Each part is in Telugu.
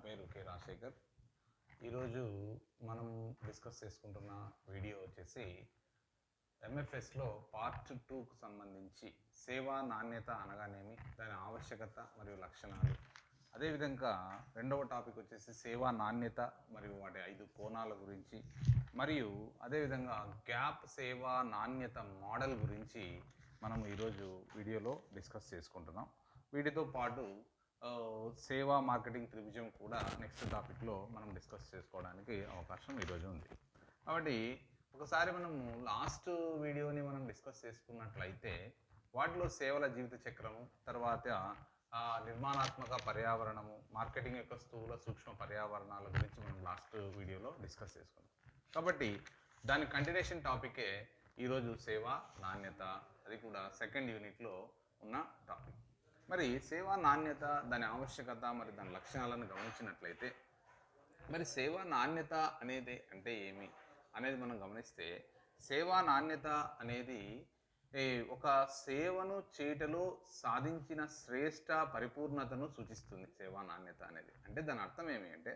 పేరు కె రాజశేఖర్. ఈరోజు మనం డిస్కస్ చేసుకుంటున్న వీడియో వచ్చేసి ఎంఎఫ్ఎస్లో పార్ట్ 2కు సంబంధించి సేవా నాణ్యత అనగానేమి, దాని ఆవశ్యకత మరియు లక్షణాలు. అదేవిధంగా రెండవ టాపిక్ వచ్చేసి సేవా నాణ్యత మరియు వాటి 5 కోణాల గురించి, మరియు అదేవిధంగా గ్యాప్ సేవా నాణ్యత మోడల్ గురించి మనం ఈరోజు వీడియోలో డిస్కస్ చేసుకుంటున్నాం. వీటితో పాటు సేవా మార్కెటింగ్ త్రిభుజం కూడా నెక్స్ట్ టాపిక్లో మనం డిస్కస్ చేసుకోవడానికి అవకాశం ఈరోజు ఉంది. కాబట్టి ఒకసారి మనము లాస్ట్ వీడియోని మనం డిస్కస్ చేసుకున్నట్లయితే వాటిలో సేవల జీవిత చక్రము, తర్వాత నిర్మాణాత్మక పర్యావరణము, మార్కెటింగ్ యొక్క స్థూల సూక్ష్మ పర్యావరణాల గురించి మనం లాస్ట్ వీడియోలో డిస్కస్ చేసుకున్నాం. కాబట్టి దాని కంటిన్యూషన్ టాపికే ఈరోజు సేవా నాణ్యత, అది కూడా సెకండ్ యూనిట్లో ఉన్న టాపిక్. మరి సేవా నాణ్యత, దాని ఆవశ్యకత మరి దాని లక్షణాలను గమనించినట్లయితే, మరి సేవా నాణ్యత అనేది అంటే ఏమి అనేది మనం గమనిస్తే, సేవా నాణ్యత అనేది ఒక సేవను చేయటలో సాధించిన శ్రేష్ట పరిపూర్ణతను సూచిస్తుంది. సేవా నాణ్యత అనేది అంటే దాని అర్థం ఏమి అంటే,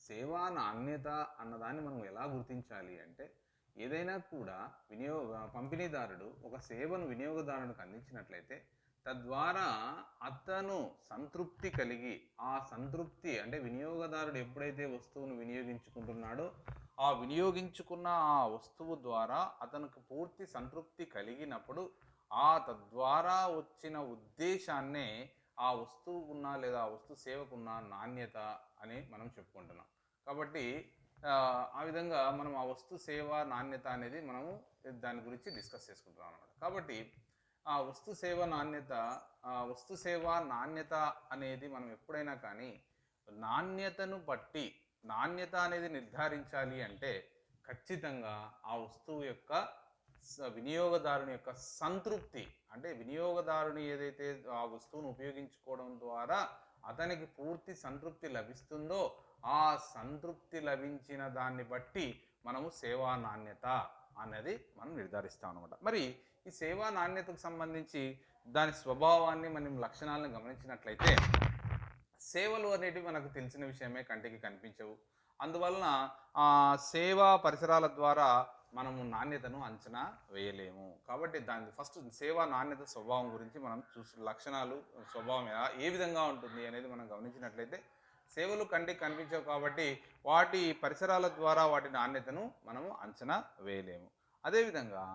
సేవా నాణ్యత అన్నదాన్ని మనం ఎలా గుర్తించాలి అంటే, ఏదైనా కూడా పంపిణీదారుడు ఒక సేవను వినియోగదారునికి అందించినట్లయితే తద్వారా అతను సంతృప్తి కలిగి, ఆ సంతృప్తి అంటే వినియోగదారుడు ఎప్పుడైతే వస్తువును వినియోగించుకుంటున్నాడో ఆ వినియోగించుకున్న ఆ వస్తువు ద్వారా అతనికి పూర్తి సంతృప్తి కలిగినప్పుడు తద్వారా వచ్చిన ఉద్దేశాన్నే ఆ వస్తువుకున్న లేదా ఆ వస్తు సేవకున్న నాణ్యత అని మనం చెప్పుకుంటున్నాం. కాబట్టి ఆ విధంగా మనం ఆ వస్తు సేవ నాణ్యత అనేది మనము దాని గురించి డిస్కస్ చేసుకుంటున్నాం అన్నమాట. కాబట్టి వస్తు సేవ నాణ్యత అనేది మనం ఎప్పుడైనా కానీ నాణ్యతను బట్టి, నాణ్యత అనేది నిర్ధారించాలి అంటే ఖచ్చితంగా ఆ వస్తువు యొక్క వినియోగదారుని యొక్క సంతృప్తి, అంటే వినియోగదారుని ఏదైతే ఆ వస్తువును ఉపయోగించుకోవడం ద్వారా అతనికి పూర్తి సంతృప్తి లభిస్తుందో ఆ సంతృప్తి లభించిన దాన్ని బట్టి మనము సేవా నాణ్యత అనేది మనం నిర్ధారిస్తాం అన్నమాట. మరి ఈ సేవా నాణ్యతకు సంబంధించి దాని స్వభావాన్ని, మనం లక్షణాలను గమనించినట్లయితే, సేవలు అనేటివి మనకు తెలిసిన విషయమే, కంటికి కనిపించవు. అందువలన సేవా పరిసరాల ద్వారా మనము నాణ్యతను అంచనా వేయలేము. కాబట్టి దాని ఫస్ట్ సేవా నాణ్యత స్వభావం గురించి మనం లక్షణాలు, స్వభావం ఏ విధంగా ఉంటుంది అనేది మనం గమనించినట్లయితే, సేవలు కంటికి కనిపించవు కాబట్టి వాటి పరిసరాల ద్వారా వాటి నాణ్యతను మనము అంచనా వేయలేము. అదేవిధంగా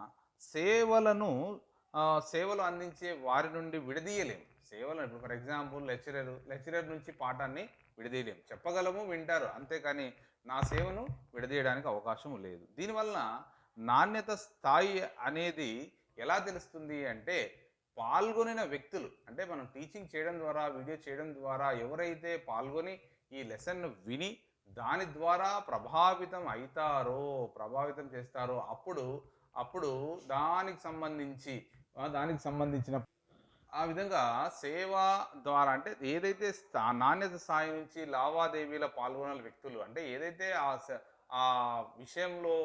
సేవలు అందించే వారి నుండి విడదీయలేము. సేవలు ఇప్పుడు ఫర్ ఎగ్జాంపుల్ లెక్చరర్ నుంచి పాఠాన్ని విడదీయలేము. చెప్పగలము, వింటారు, అంతేకాని నా సేవను విడదీయడానికి అవకాశం లేదు. దీనివల్ల నాణ్యత స్థాయి అనేది ఎలా తెలుస్తుంది అంటే, పాల్గొనిన వ్యక్తులు, అంటే మనం టీచింగ్ చేయడం ద్వారా, వీడియో చేయడం ద్వారా ఎవరైతే పాల్గొని ఈ లెసన్ను విని దాని ద్వారా ప్రభావితం చేస్తారో అప్పుడు దానికి సంబంధించిన ఆ విధంగా సేవ ద్వారా, అంటే ఏదైతే నాణ్యత స్థాయి నుంచి లావాదేవీల పాల్గొనే వ్యక్తులు, అంటే ఏదైతే ఆ విషయంలో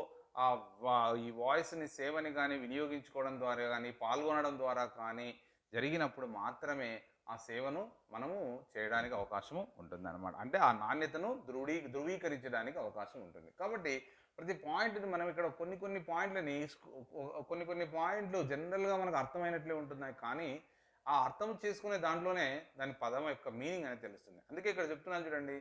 ఈ వాయిస్ని, సేవని కానీ వినియోగించుకోవడం ద్వారా కానీ, పాల్గొనడం ద్వారా కానీ జరిగినప్పుడు మాత్రమే ఆ సేవను మనము చేయడానికి అవకాశం ఉంటుంది అన్నమాట. అంటే ఆ నాణ్యతను ధృవీకరించడానికి అవకాశం ఉంటుంది. కాబట్టి ప్రతి పాయింట్ని మనం ఇక్కడ కొన్ని పాయింట్లు జనరల్గా మనకు అర్థమైనట్లే ఉంటున్నాయి, కానీ ఆ అర్థం చేసుకునే దాంట్లోనే దాని పదం యొక్క మీనింగ్ అనేది తెలుస్తుంది. అందుకే ఇక్కడ చెప్తున్నాను చూడండి,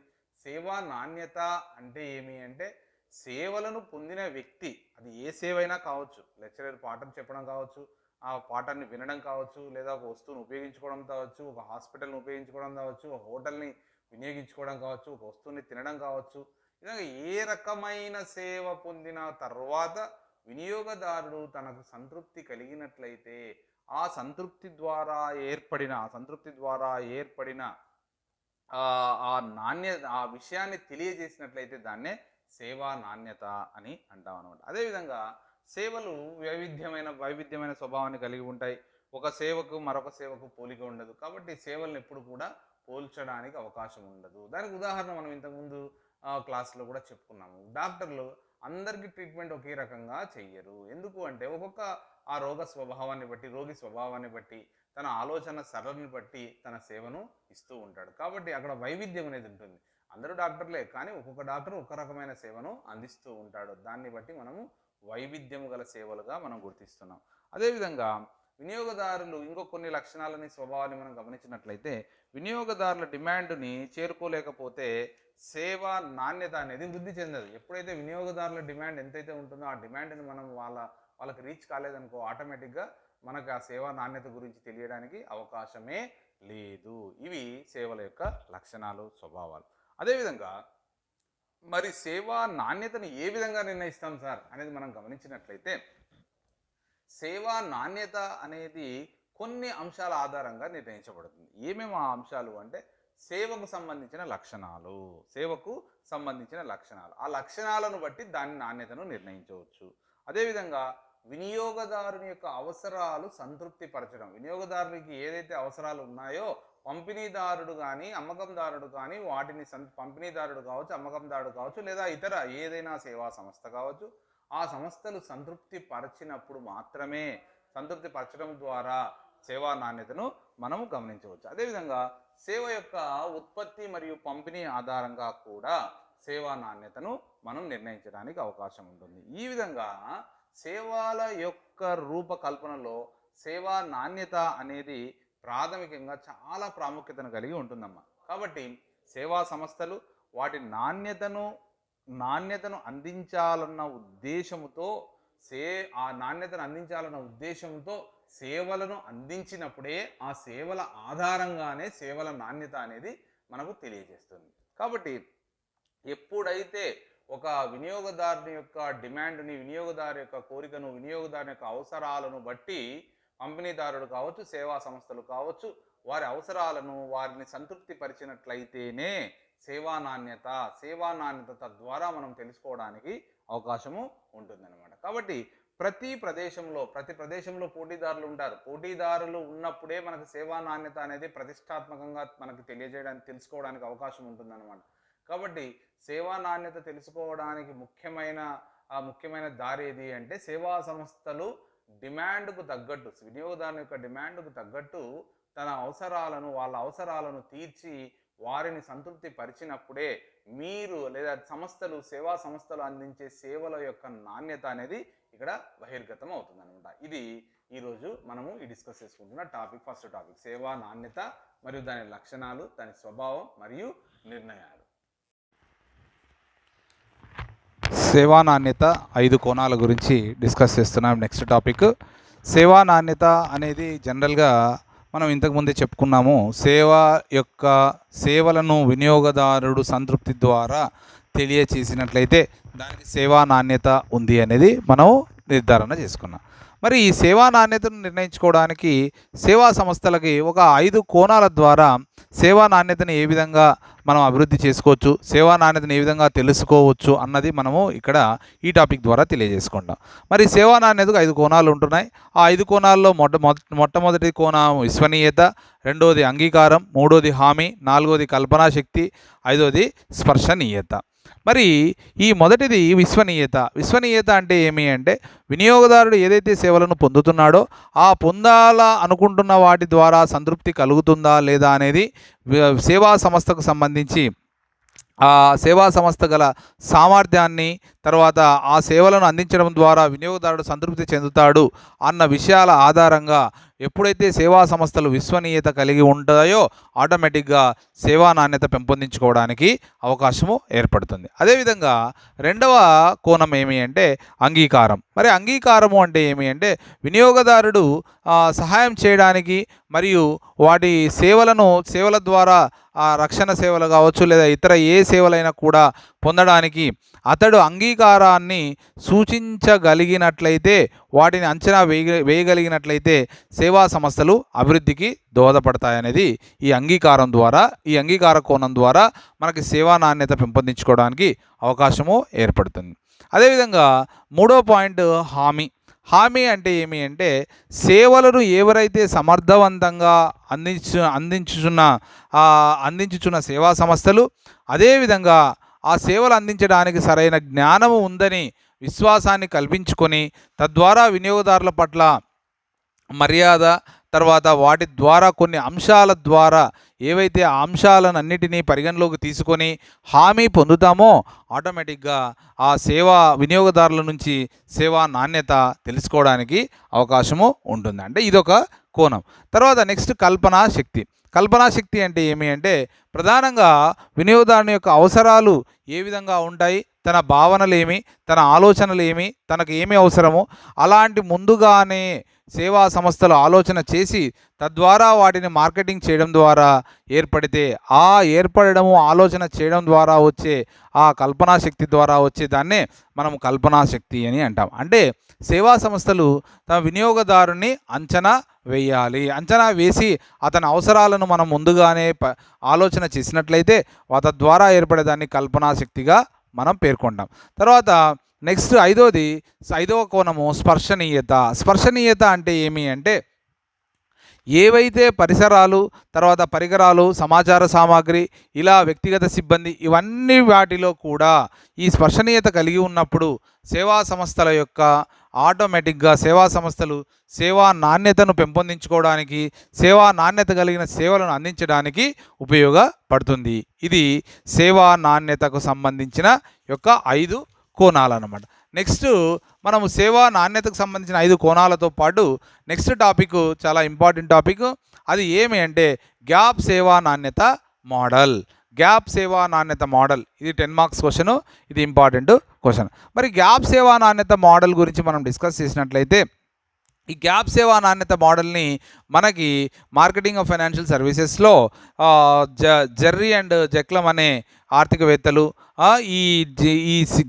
సేవా నాణ్యత అంటే ఏమి అంటే, సేవలను పొందిన వ్యక్తి, అది ఏ సేవ అయినా కావచ్చు, లెక్చరర్ పాఠం చెప్పడం కావచ్చు, ఆ పాఠాన్ని వినడం కావచ్చు, లేదా ఒక వస్తువును ఉపయోగించుకోవడం కావచ్చు, ఒక హాస్పిటల్ని ఉపయోగించుకోవడం కావచ్చు, ఒక హోటల్ని వినియోగించుకోవడం కావచ్చు, ఒక వస్తువుని తినడం కావచ్చు. ఇలాగ ఏ రకమైన సేవ పొందిన తర్వాత వినియోగదారుడు తనకు సంతృప్తి కలిగినట్లయితే ఆ సంతృప్తి ద్వారా ఏర్పడిన ఆ విషయాన్ని తెలియజేసినట్లయితే దాన్నే సేవా నాణ్యత అని అంటాం అన్నమాట. అదేవిధంగా సేవలు వైవిధ్యమైన స్వభావాన్ని కలిగి ఉంటాయి. ఒక సేవకు మరొక సేవకు పోలిక ఉండదు. కాబట్టి సేవలను ఎప్పుడు కూడా పోల్చడానికి అవకాశం ఉండదు. దానికి ఉదాహరణ మనం ఇంతకుముందు క్లాస్లో కూడా చెప్పుకున్నాము. డాక్టర్లు అందరికీ ట్రీట్మెంట్ ఒకే రకంగా చెయ్యరు. ఎందుకు అంటే ఒక్కొక్క ఆ రోగి స్వభావాన్ని బట్టి, తన ఆలోచన సరళిని బట్టి తన సేవను ఇస్తూ ఉంటాడు. కాబట్టి అక్కడ వైవిధ్యం అనేది ఉంటుంది. అందరూ డాక్టర్లే, కానీ ఒక్కొక్క డాక్టర్ ఒక రకమైన సేవను అందిస్తూ ఉంటాడు. దాన్ని బట్టి మనము వైవిధ్యము గల సేవలుగా మనం గుర్తిస్తున్నాం. అదేవిధంగా వినియోగదారులు ఇంకో కొన్ని లక్షణాలని, స్వభావాన్ని మనం గమనించినట్లయితే, వినియోగదారుల డిమాండ్ని చేరుకోలేకపోతే సేవ నాణ్యత అనేది వృద్ధి చెందదు. ఎప్పుడైతే వినియోగదారుల డిమాండ్ ఎంతైతే ఉంటుందో ఆ డిమాండ్ని మనం వాళ్ళకి రీచ్ కాలేదనుకో, ఆటోమేటిక్గా మనకు ఆ సేవా నాణ్యత గురించి తెలియడానికి అవకాశమే లేదు. ఇవి సేవల యొక్క లక్షణాలు, స్వభావాలు. అదేవిధంగా మరి సేవా నాణ్యతను ఏ విధంగా నిర్ణయిస్తాం సార్ అనేది మనం గమనించినట్లయితే, సేవా నాణ్యత అనేది కొన్ని అంశాల ఆధారంగా నిర్ణయించబడుతుంది. ఏమేమి ఆ అంశాలు అంటే, సేవకు సంబంధించిన లక్షణాలు, ఆ లక్షణాలను బట్టి దాని నాణ్యతను నిర్ణయించవచ్చు. అదేవిధంగా వినియోగదారుని యొక్క అవసరాలు సంతృప్తి పరచడం, వినియోగదారునికి ఏదైతే అవసరాలు ఉన్నాయో పంపిణీదారుడు కానీ అమ్మకందారుడు కానీ వాటిని పంపిణీదారుడు కావచ్చు, అమ్మకందారుడు కావచ్చు, లేదా ఇతర ఏదైనా సేవా సంస్థ కావచ్చు, ఆ సంస్థలు సంతృప్తి పరచినప్పుడు మాత్రమే, సంతృప్తి పరచడం ద్వారా సేవా నాణ్యతను మనము గమనించవచ్చు. అదేవిధంగా సేవ యొక్క ఉత్పత్తి మరియు పంపిణీ ఆధారంగా కూడా సేవా నాణ్యతను మనం నిర్ణయించడానికి అవకాశం ఉంటుంది. ఈ విధంగా సేవల యొక్క రూపకల్పనలో సేవా నాణ్యత అనేది ప్రాథమికంగా చాలా ప్రాముఖ్యతను కలిగి ఉంటుందమ్మా. కాబట్టి సేవా సంస్థలు వాటి నాణ్యతను అందించాలన్న ఉద్దేశంతో సేవలను అందించినప్పుడే ఆ సేవల ఆధారంగానే సేవల నాణ్యత అనేది మనకు తెలియజేస్తుంది. కాబట్టి ఎప్పుడైతే ఒక వినియోగదారుని యొక్క డిమాండ్ని, వినియోగదారు యొక్క కోరికను, వినియోగదారు యొక్క అవసరాలను బట్టి పంపిణీదారుడు కావచ్చు, సేవా సంస్థలు కావచ్చు, వారి అవసరాలను వారిని సంతృప్తి పరిచినట్లయితేనే సేవా నాణ్యత తద్వారా మనం తెలుసుకోవడానికి అవకాశము ఉంటుందన్నమాట. కాబట్టి ప్రతి ప్రదేశంలో పోటీదారులు ఉంటారు. పోటీదారులు ఉన్నప్పుడే మనకు సేవా నాణ్యత అనేది ప్రతిష్టాత్మకంగా మనకు తెలుసుకోవడానికి అవకాశం ఉంటుందన్నమాట. కాబట్టి సేవా నాణ్యత తెలుసుకోవడానికి ముఖ్యమైన దారి ఏది అంటే, సేవా సంస్థలు డిమాండ్కు తగ్గట్టు, వినియోగదారుని యొక్క డిమాండ్కు తగ్గట్టు వాళ్ళ అవసరాలను తీర్చి వారిని సంతృప్తి పరిచినప్పుడే మీరు లేదా సేవా సంస్థలు అందించే సేవల యొక్క నాణ్యత అనేది ఇక్కడ బహిర్గతం అవుతుందన్నమాట. ఇది ఈరోజు మనము డిస్కస్ చేసుకుంటున్న ఫస్ట్ టాపిక్ సేవా నాణ్యత మరియు దాని లక్షణాలు, దాని స్వభావం మరియు నిర్ణయాలు. సేవా నాణ్యత 5 కోణాల గురించి డిస్కస్ చేస్తున్నాం. నెక్స్ట్ టాపిక్ సేవా నాణ్యత అనేది జనరల్గా మనం ఇంతకుముందే చెప్పుకున్నాము. సేవలను వినియోగదారుడు సంతృప్తి ద్వారా తెలియచేసినట్లయితే దానికి సేవా నాణ్యత ఉంది అనేది మనం నిర్ధారణ చేసుకున్నాం. మరి ఈ సేవా నాణ్యతను నిర్ణయించుకోవడానికి సేవా సంస్థలకి ఒక 5 కోణాల ద్వారా సేవా నాణ్యతను ఏ విధంగా మనం అభివృద్ధి చేసుకోవచ్చు, సేవా నాణ్యతను ఏ విధంగా తెలుసుకోవచ్చు అన్నది మనము ఇక్కడ ఈ టాపిక్ ద్వారా తెలియజేసుకుంటాం. మరి సేవా నాణ్యతకు 5 కోణాలు ఉంటున్నాయి. ఆ 5 కోణాల్లో మొట్టమొదటి కోణం విశ్వనీయత, రెండవది అంగీకారం, మూడవది హామీ, నాలుగవది కల్పనా శక్తి, ఐదవది స్పర్శనీయత. మరి ఈ మొదటిది విశ్వనీయత అంటే ఏమి అంటే, వినియోగదారుడు ఏదైతే సేవలను పొందుతున్నాడో ఆ పొందాలా అనుకుంటున్న వాటి ద్వారా సంతృప్తి కలుగుతుందా లేదా అనేది సేవా సంస్థకు సంబంధించి ఆ సేవా సంస్థ గల సామర్థ్యాన్ని, తర్వాత ఆ సేవలను అందించడం ద్వారా వినియోగదారుడు సంతృప్తి చెందుతాడు అన్న విషయాల ఆధారంగా ఎప్పుడైతే సేవా సంస్థలు విశ్వనీయత కలిగి ఉంటాయో ఆటోమేటిక్గా సేవా నాణ్యత పెంపొందించుకోవడానికి అవకాశము ఏర్పడుతుంది. అదేవిధంగా రెండవ కోణం ఏమి అంటే అంగీకారం. మరి అంగీకారము అంటే ఏమి అంటే, వినియోగదారుడు సహాయం చేయడానికి మరియు వాటి సేవల ద్వారా రక్షణ సేవలు కావచ్చు లేదా ఇతర ఏ సేవలైనా కూడా పొందడానికి అతడు అంగీకారాన్ని సూచించగలిగినట్లయితే, వాటిని అంచనా వేయగలిగినట్లయితే సేవా సంస్థలు అభివృద్ధికి దోహదపడతాయనేది ఈ అంగీకార కోణం ద్వారా మనకి సేవా నాణ్యత పెంపొందించుకోవడానికి అవకాశము ఏర్పడుతుంది. అదేవిధంగా మూడో పాయింట్ హామీ అంటే ఏమి అంటే, సేవలను ఎవరైతే సమర్థవంతంగా అందించుచున్న సేవా సంస్థలు అదేవిధంగా ఆ సేవలు అందించడానికి సరైన జ్ఞానము ఉందని విశ్వాసాన్ని కల్పించుకొని తద్వారా వినియోగదారుల పట్ల మర్యాద, తర్వాత వాటి ద్వారా కొన్ని అంశాల ద్వారా ఏవైతే అంశాలను అన్నిటినీ పరిగణలోకి తీసుకొని హామీ పొందుతామో ఆటోమేటిక్గా ఆ సేవా వినియోగదారుల నుంచి సేవా నాణ్యత తెలుసుకోవడానికి అవకాశము ఉంటుంది. అంటే ఇదొక కోణం. తర్వాత నెక్స్ట్ కల్పనా శక్తి. కల్పనా శక్తి అంటే ఏమి అంటే ప్రధానంగా వినియోగదారుని యొక్క అవసరాలు ఏ విధంగా ఉంటాయి, తన భావనలు ఏమి, తన ఆలోచనలు ఏమి, తనకు ఏమి అవసరమో అలాంటి ముందుగానే సేవా సంస్థలు ఆలోచన చేసి తద్వారా వాటిని మార్కెటింగ్ చేయడం ద్వారా ఏర్పడము ఆలోచన చేయడం ద్వారా వచ్చే ఆ కల్పనా శక్తి ద్వారా వచ్చే దాన్నే మనం కల్పనా శక్తి అని అంటాం. అంటే సేవా సంస్థలు తమ వినియోగదారుని అంచనా వేయాలి. అంచనా వేసి అతని అవసరాలను మనం ముందుగానే ఆలోచన చేసినట్లయితే తద్వారా ఏర్పడేదాన్ని కల్పనా శక్తిగా మనం పేర్కొంటాం. తర్వాత నెక్స్ట్ ఐదవ కోణము స్పర్శనీయత. స్పర్శనీయత అంటే ఏమి అంటే ఏవైతే పరిసరాలు, తర్వాత పరికరాలు, సమాచార సామాగ్రి, ఇలా వ్యక్తిగత సిబ్బంది, ఇవన్నీ వాటిలో కూడా ఈ స్పర్శనీయత కలిగి ఉన్నప్పుడు సేవా సంస్థల యొక్క ఆటోమేటిక్గా సేవా సంస్థలు సేవా నాణ్యతను పెంపొందించుకోవడానికి, సేవా నాణ్యత కలిగిన సేవలను అందించడానికి ఉపయోగపడుతుంది. ఇది సేవా నాణ్యతకు సంబంధించిన యొక్క 5 కోణాలు అన్నమాట. నెక్స్ట్ మనము సేవా నాణ్యతకు సంబంధించిన 5 కోణాలతో పాటు నెక్స్ట్ టాపిక్ చాలా ఇంపార్టెంట్ టాపిక్. అది ఏమి అంటే గ్యాప్ సేవా నాణ్యత మోడల్. గ్యాప్ సేవా నాణ్యత మోడల్ ఇది 10 మార్క్స్ క్వశ్చన్, ఇది ఇంపార్టెంట్ క్వశ్చన్. మరి గ్యాప్ సేవా నాణ్యత మోడల్ గురించి మనం డిస్కస్ చేసినట్లయితే ఈ గ్యాప్ సేవా నాణ్యత మోడల్ని మనకి మార్కెటింగ్ ఆఫ్ ఫైనాన్షియల్ సర్వీసెస్లో జెర్రీ అండ్ జెక్లమ్ అనే ఆర్థికవేత్తలు ఈ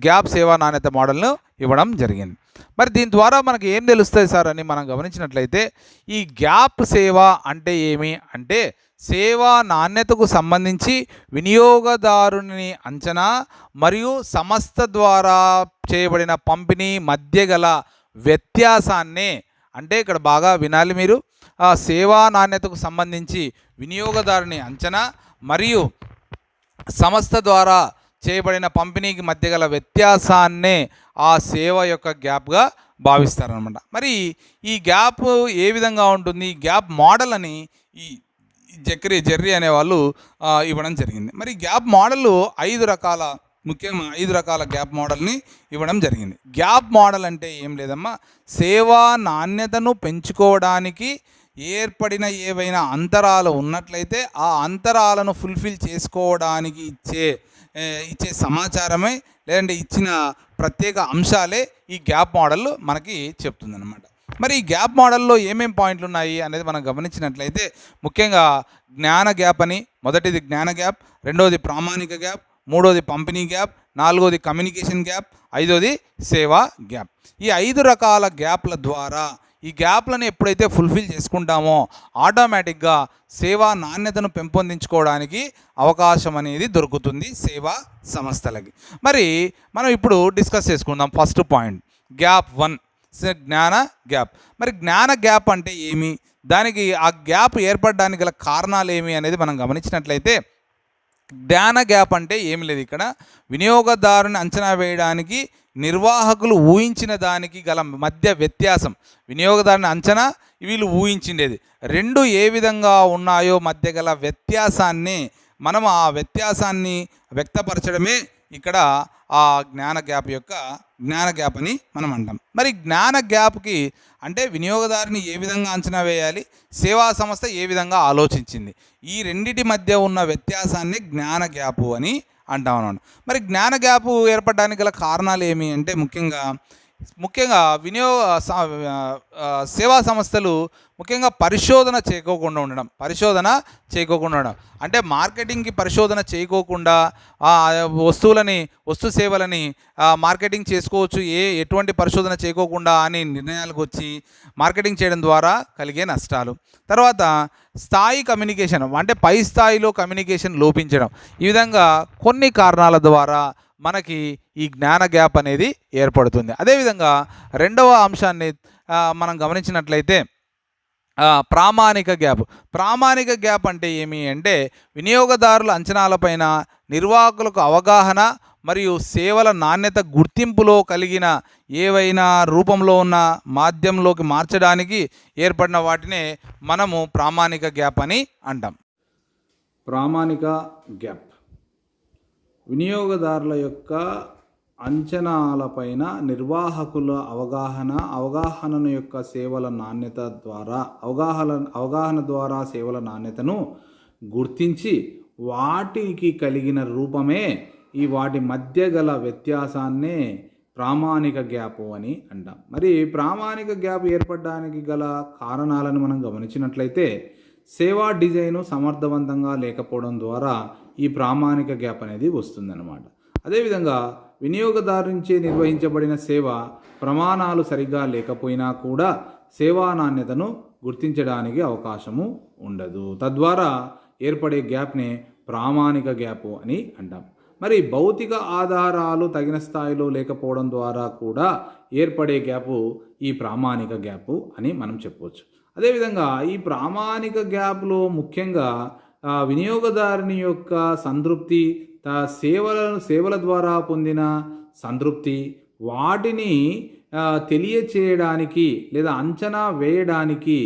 గ్యాప్ సేవా నాణ్యత మోడల్ను ఇవ్వడం జరిగింది. మరి దీని ద్వారా మనకి ఏం తెలుస్తుంది సార్ అని మనం గమనించినట్లయితే ఈ గ్యాప్ సేవ అంటే ఏమి అంటే సేవా నాణ్యతకు సంబంధించి వినియోగదారుని అంచనా మరియు సంస్థ ద్వారా చేయబడిన పంపిణీ మధ్య గల వ్యత్యాసాన్నే, అంటే ఇక్కడ బాగా వినాలి మీరు, సేవా నాణ్యతకు సంబంధించి వినియోగదారుని అంచనా మరియు సంస్థ ద్వారా చేయబడిన పంపిణీకి మధ్య గల వ్యత్యాసాన్నే ఆ సేవ యొక్క గ్యాప్గా భావిస్తారనమాట. మరి ఈ గ్యాప్ ఏ విధంగా ఉంటుంది, ఈ గ్యాప్ మోడల్ అని ఈ జెర్రీ అనేవాళ్ళు ఇవ్వడం జరిగింది. మరి గ్యాప్ మోడల్ 5 రకాల, ముఖ్యంగా 5 రకాల గ్యాప్ మోడల్ని ఇవ్వడం జరిగింది. గ్యాప్ మోడల్ అంటే ఏం లేదమ్మా, సేవా నాణ్యతను పెంచుకోవడానికి ఏర్పడిన ఏవైనా అంతరాలు ఉన్నట్లయితే ఆ అంతరాలను ఫుల్ఫిల్ చేసుకోవడానికి ఇచ్చే సమాచారమే, లేదంటే ఇచ్చిన ప్రత్యేక అంశాలే ఈ గ్యాప్ మోడల్ మనకి చెప్తుందన్నమాట. మరి ఈ గ్యాప్ మోడల్లో ఏమేం పాయింట్లు ఉన్నాయి అనేది మనం గమనించినట్లయితే ముఖ్యంగా జ్ఞాన గ్యాప్ అని, మొదటిది జ్ఞాన గ్యాప్, రెండవది ప్రామాణిక గ్యాప్, మూడోది పంపిణీ గ్యాప్, నాలుగోది కమ్యూనికేషన్ గ్యాప్, ఐదోది సేవా గ్యాప్. ఈ 5 రకాల గ్యాప్ల ద్వారా ఈ గ్యాప్లను ఎప్పుడైతే ఫుల్ఫిల్ చేసుకుంటామో ఆటోమేటిక్గా సేవా నాణ్యతను పెంపొందించుకోవడానికి అవకాశం అనేది దొరుకుతుంది సేవా సంస్థలకి. మరి మనం ఇప్పుడు డిస్కస్ చేసుకుందాం. ఫస్ట్ పాయింట్ గ్యాప్ 1 జ్ఞాన గ్యాప్. మరి జ్ఞాన గ్యాప్ అంటే ఏమి, దానికి ఆ గ్యాప్ ఏర్పడడానికి గల కారణాలు ఏమి అనేది మనం గమనించినట్లయితే జ్ఞాన గ్యాప్ అంటే ఏమి లేదు, ఇక్కడ వినియోగదారుని అంచనా వేయడానికి నిర్వాహకులు ఊహించిన దానికి గల మధ్య వ్యత్యాసం, వినియోగదారుని అంచనా వీళ్ళు ఊహించిండేది రెండు ఏ విధంగా ఉన్నాయో మధ్య గల వ్యత్యాసాన్ని మనం ఆ వ్యత్యాసాన్ని వ్యక్తపరచడమే ఇక్కడ ఆ జ్ఞాన గ్యాప్ అని మనం అంటాం. మరి జ్ఞాన గ్యాప్కి అంటే వినియోగదారుని ఏ విధంగా అంచనా వేయాలి, సేవా సంస్థ ఏ విధంగా ఆలోచించింది, ఈ రెండిటి మధ్య ఉన్న వ్యత్యాసాన్ని జ్ఞాన గ్యాపు అని అంటాం అన్నమాట. మరి జ్ఞాన గ్యాపు ఏర్పడడానికి గల కారణాలు ఏమి అంటే ముఖ్యంగా సేవా సంస్థలు ముఖ్యంగా పరిశోధన చేయకోకుండా ఉండడం అంటే మార్కెటింగ్కి పరిశోధన చేయకోకుండా వస్తు సేవలని మార్కెటింగ్ చేసుకోవచ్చు, ఎటువంటి పరిశోధన చేయకోకుండా అని నిర్ణయాలకు వచ్చి మార్కెటింగ్ చేయడం ద్వారా కలిగే నష్టాలు. తర్వాత స్థాయి కమ్యూనికేషన్ అంటే పై స్థాయిలో కమ్యూనికేషన్ లోపించడం, ఈ విధంగా కొన్ని కారణాల ద్వారా మనకి ఈ జ్ఞాన గ్యాప్ అనేది ఏర్పడుతుంది. అదేవిధంగా రెండవ అంశాన్ని మనం గమనించినట్లయితే ప్రామాణిక గ్యాప్ అంటే ఏమి అంటే వినియోగదారుల అంచనాలపైన నిర్వాహకులకు అవగాహన మరియు సేవల నాణ్యత గుర్తింపులో కలిగిన ఏవైనా రూపంలో ఉన్న మాధ్యమంలోకి మార్చడానికి ఏర్పడిన వాటినే మనము ప్రామాణిక గ్యాప్ అని అంటాం. ప్రామాణిక గ్యాప్ వినియోగదారుల యొక్క అంచనాలపైన నిర్వాహకుల అవగాహన యొక్క సేవల నాణ్యత ద్వారా అవగాహన ద్వారా సేవల నాణ్యతను గుర్తించి వాటికి కలిగిన రూపమే వాటి మధ్య గల వ్యత్యాసాన్నే ప్రామాణిక గ్యాప్ అని అంటాం. మరి ప్రామాణిక గ్యాప్ ఏర్పడడానికి గల కారణాలను మనం గమనించినట్లయితే సేవా డిజైను సమర్థవంతంగా లేకపోవడం ద్వారా ఈ ప్రామాణిక గ్యాప్ అనేది వస్తుందన్నమాట. అదేవిధంగా వినియోగదారు నుంచే నిర్వహించబడిన సేవ ప్రమాణాలు సరిగ్గా లేకపోయినా కూడా సేవా నాణ్యతను గుర్తించడానికి అవకాశము ఉండదు. తద్వారా ఏర్పడే గ్యాప్నే ప్రామాణిక గ్యాప్ అని అంటాం. మరి భౌతిక ఆధారాలు తగిన స్థాయిలో లేకపోవడం ద్వారా కూడా ఏర్పడే గ్యాపు ఈ ప్రామాణిక గ్యాపు అని మనం చెప్పవచ్చు. అదేవిధంగా ఈ ప్రామాణిక గ్యాప్లో ముఖ్యంగా వినియోగదారుని యొక్క సంతృప్తి, సేవల ద్వారా పొందిన సంతృప్తి, వాటిని తెలియచేయడానికి లేదా అంచనా వేయడానికి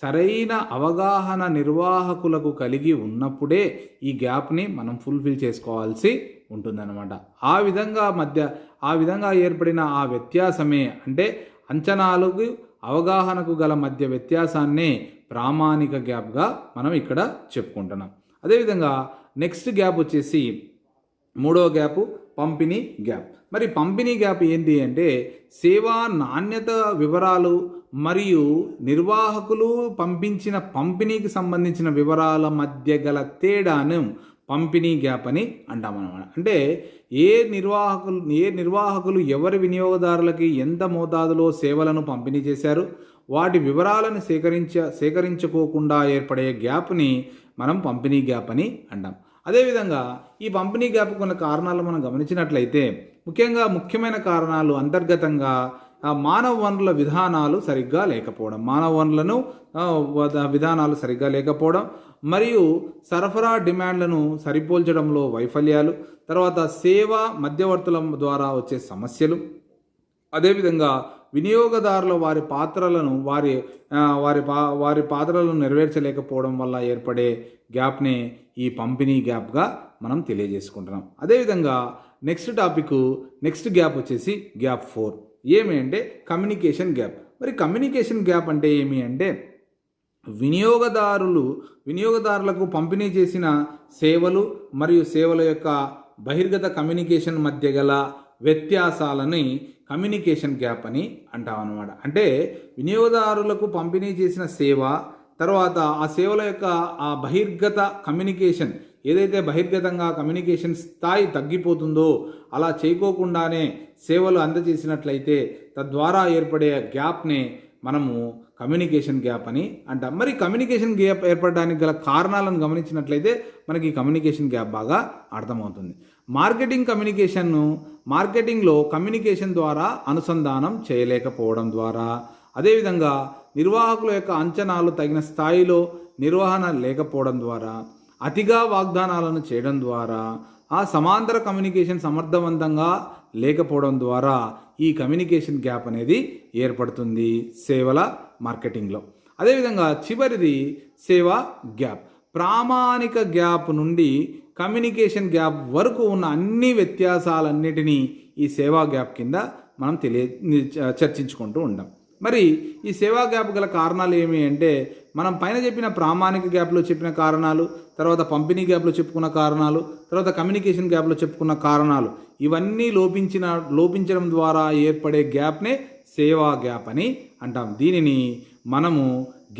సరైన అవగాహన నిర్వాహకులకు కలిగి ఉన్నప్పుడే ఈ గ్యాప్ని మనం ఫుల్ఫిల్ చేసుకోవాల్సి ఉంటుందన్నమాట. ఆ విధంగా ఏర్పడిన ఆ వ్యత్యాసమే అంటే అంచనాలకు అవగాహనకు గల మధ్య వ్యత్యాసాన్నే ప్రామాణిక గ్యాప్గా మనం ఇక్కడ చెప్పుకుంటున్నాం. అదేవిధంగా నెక్స్ట్ గ్యాప్ వచ్చేసి మూడవ గ్యాప్ పంపిణీ గ్యాప్. మరి పంపిణీ గ్యాప్ ఏంటి అంటే సేవా నాణ్యత వివరాలు మరియు నిర్వాహకులు పంపించిన పంపిణీకి సంబంధించిన వివరాల మధ్య గల తేడాను పంపిణీ గ్యాప్ అని అంటామన్నమాట. అంటే ఏ నిర్వాహకులు ఎవరి వినియోగదారులకి ఎంత మోతాదులో సేవలను పంపిణీ చేశారు, వాటి వివరాలను సేకరించుకోకుండా ఏర్పడే గ్యాప్ని మనం పంపిణీ గ్యాప్ అని అంటాం. అదేవిధంగా ఈ పంపిణీ గ్యాప్ కొన్ని కారణాలు మనం గమనించినట్లయితే ముఖ్యమైన కారణాలు అంతర్గతంగా మానవ వనరుల విధానాలు సరిగ్గా లేకపోవడం, విధానాలు సరిగ్గా లేకపోవడం, మరియు సరఫరా డిమాండ్లను సరిపోల్చడంలో వైఫల్యాలు, తర్వాత సేవా మధ్యవర్తుల ద్వారా వచ్చే సమస్యలు, అదేవిధంగా వినియోగదారుల వారి పాత్రలను నెరవేర్చలేకపోవడం వల్ల ఏర్పడే గ్యాప్నే ఈ పంపిణీ గ్యాప్గా మనం తెలియజేసుకుంటున్నాం. అదేవిధంగా నెక్స్ట్ గ్యాప్ వచ్చేసి గ్యాప్ 4 ఏమి అంటే కమ్యూనికేషన్ గ్యాప్. మరి కమ్యూనికేషన్ గ్యాప్ అంటే ఏమి అంటే వినియోగదారులకు పంపిణీ చేసిన సేవలు మరియు సేవల యొక్క బహిర్గత కమ్యూనికేషన్ మధ్య గల వ్యత్యాసాలని కమ్యూనికేషన్ గ్యాప్ అని అంటామన్నమాట. అంటే వినియోగదారులకు పంపిణీ చేసిన సేవ తర్వాత ఆ సేవల యొక్క ఆ బహిర్గత కమ్యూనికేషన్ ఏదైతే బహిర్గతంగా కమ్యూనికేషన్ స్థాయి తగ్గిపోతుందో అలా చేయకోకుండానే సేవలు అందజేసినట్లయితే తద్వారా ఏర్పడే గ్యాప్నే మనము కమ్యూనికేషన్ గ్యాప్ అని అంటాం. మరి కమ్యూనికేషన్ గ్యాప్ ఏర్పడడానికి గల కారణాలను గమనించినట్లయితే మనకి కమ్యూనికేషన్ గ్యాప్ బాగా అర్థమవుతుంది. మార్కెటింగ్లో కమ్యూనికేషన్ ద్వారా అనుసంధానం చేయలేకపోవడం ద్వారా, అదేవిధంగా నిర్వాహకుల యొక్క అంచనాలు తగిన స్థాయిలో నిర్వహణ లేకపోవడం ద్వారా, అతిగా వాగ్దానాలను చేయడం ద్వారా, ఆ సమాంతర కమ్యూనికేషన్ సమర్థవంతంగా లేకపోవడం ద్వారా ఈ కమ్యూనికేషన్ గ్యాప్ అనేది ఏర్పడుతుంది సేవల మార్కెటింగ్లో. అదేవిధంగా చివరిది సేవా గ్యాప్. ప్రామాణిక గ్యాప్ నుండి కమ్యూనికేషన్ గ్యాప్ వరకు ఉన్న అన్ని వ్యత్యాసాలన్నిటినీ ఈ సేవా గ్యాప్ కింద మనం చర్చించుకుంటూ ఉంటాం. మరి ఈ సేవా గ్యాప్ గల కారణాలు ఏమి అంటే మనం పైన చెప్పిన ప్రామాణిక గ్యాప్లో చెప్పిన కారణాలు, తర్వాత పంపిణీ గ్యాప్లో చెప్పుకున్న కారణాలు, తర్వాత కమ్యూనికేషన్ గ్యాప్లో చెప్పుకున్న కారణాలు, ఇవన్నీ లోపించడం ద్వారా ఏర్పడే గ్యాప్నే సేవా గ్యాప్ అని అంటాం. దీనిని మనము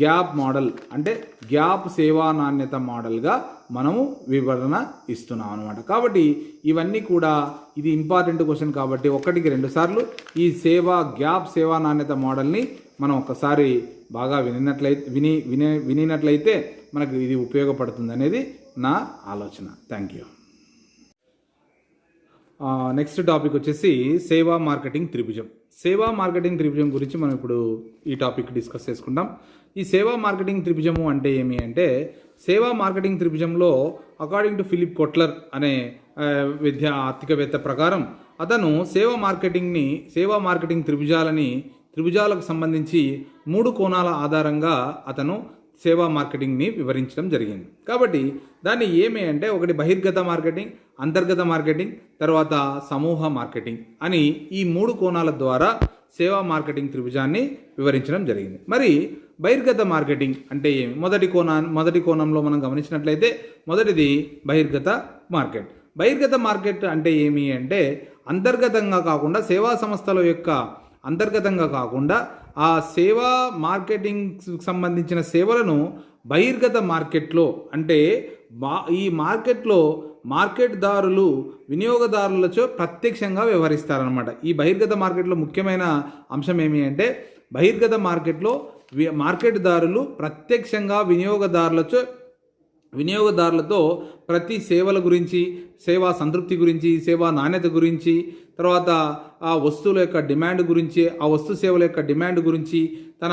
గ్యాప్ మోడల్ అంటే గ్యాప్ సేవా నాణ్యత మోడల్గా మనము వివరణ ఇస్తున్నాం అనమాట. కాబట్టి ఇవన్నీ కూడా ఇది ఇంపార్టెంట్ క్వశ్చన్ కాబట్టి 1-2 సార్లు ఈ గ్యాప్ సేవా నాణ్యత మోడల్ని మనం ఒకసారి బాగా వినినట్లయితే మనకు ఇది ఉపయోగపడుతుంది అనేది నా ఆలోచన. Thank you. నెక్స్ట్ టాపిక్ వచ్చేసి సేవా మార్కెటింగ్ త్రిభుజం. సేవా మార్కెటింగ్ త్రిభుజం గురించి మనం ఇప్పుడు ఈ టాపిక్ డిస్కస్ చేసుకుంటాం. ఈ సేవా మార్కెటింగ్ త్రిభుజము అంటే ఏమి అంటే సేవా మార్కెటింగ్ త్రిభుజంలో అకార్డింగ్ టు ఫిలిప్ కొట్లర్ అనే ఆర్థికవేత్త ప్రకారం అతను సేవా మార్కెటింగ్ త్రిభుజాలకు సంబంధించి 3 కోణాల ఆధారంగా అతను సేవా మార్కెటింగ్ని వివరించడం జరిగింది. కాబట్టి దాన్ని ఏమి అంటే ఒకటి బహిర్గత మార్కెటింగ్, అంతర్గత మార్కెటింగ్, తర్వాత సమూహ మార్కెటింగ్ అని ఈ 3 కోణాల ద్వారా సేవా మార్కెటింగ్ త్రిభుజాన్ని వివరించడం జరిగింది. మరి బహిర్గత మార్కెటింగ్ అంటే ఏమి? మొదటి కోణంలో మనం గమనించినట్లయితే మొదటిది బహిర్గత మార్కెట్. బహిర్గత మార్కెట్ అంటే ఏమి అంటే అంతర్గతంగా కాకుండా సేవా సంస్థల యొక్క అంతర్గతంగా కాకుండా ఆ సేవా మార్కెటింగ్ సంబంధించిన సేవలను బహిర్గత మార్కెట్లో అంటే ఈ మార్కెట్లో మార్కెట్దారులు వినియోగదారులతో ప్రత్యక్షంగా వ్యవహరిస్తారనమాట. ఈ బహిర్గత మార్కెట్లో ముఖ్యమైన అంశం ఏమి అంటే బహిర్గత మార్కెట్లో మార్కెట్దారులు ప్రత్యక్షంగా వినియోగదారులతో ప్రతి సేవల గురించి, సేవా సంతృప్తి గురించి, సేవా నాణ్యత గురించి, తర్వాత ఆ వస్తువుల యొక్క డిమాండ్ గురించి, ఆ వస్తు సేవల యొక్క డిమాండ్ గురించి, తన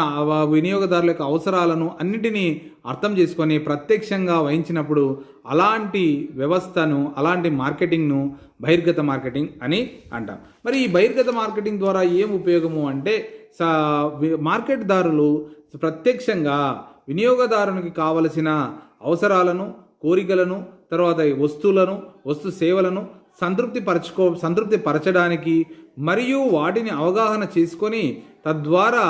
వినియోగదారుల యొక్క అవసరాలను అన్నిటినీ అర్థం చేసుకొని ప్రత్యక్షంగా వహించినప్పుడు అలాంటి వ్యవస్థను, అలాంటి మార్కెటింగ్ను బహిర్గత మార్కెటింగ్ అని అంటాం. మరి ఈ బహిర్గత మార్కెటింగ్ ద్వారా ఏం ఉపయోగము అంటే మార్కెట్దారులు ప్రత్యక్షంగా వినియోగదారునికి కావలసిన అవసరాలను, కోరికలను, తర్వాత వస్తువులను, వస్తు సేవలను సంతృప్తి పరచడానికి మరియు వాటిని అవగాహన చేసుకొని తద్వారా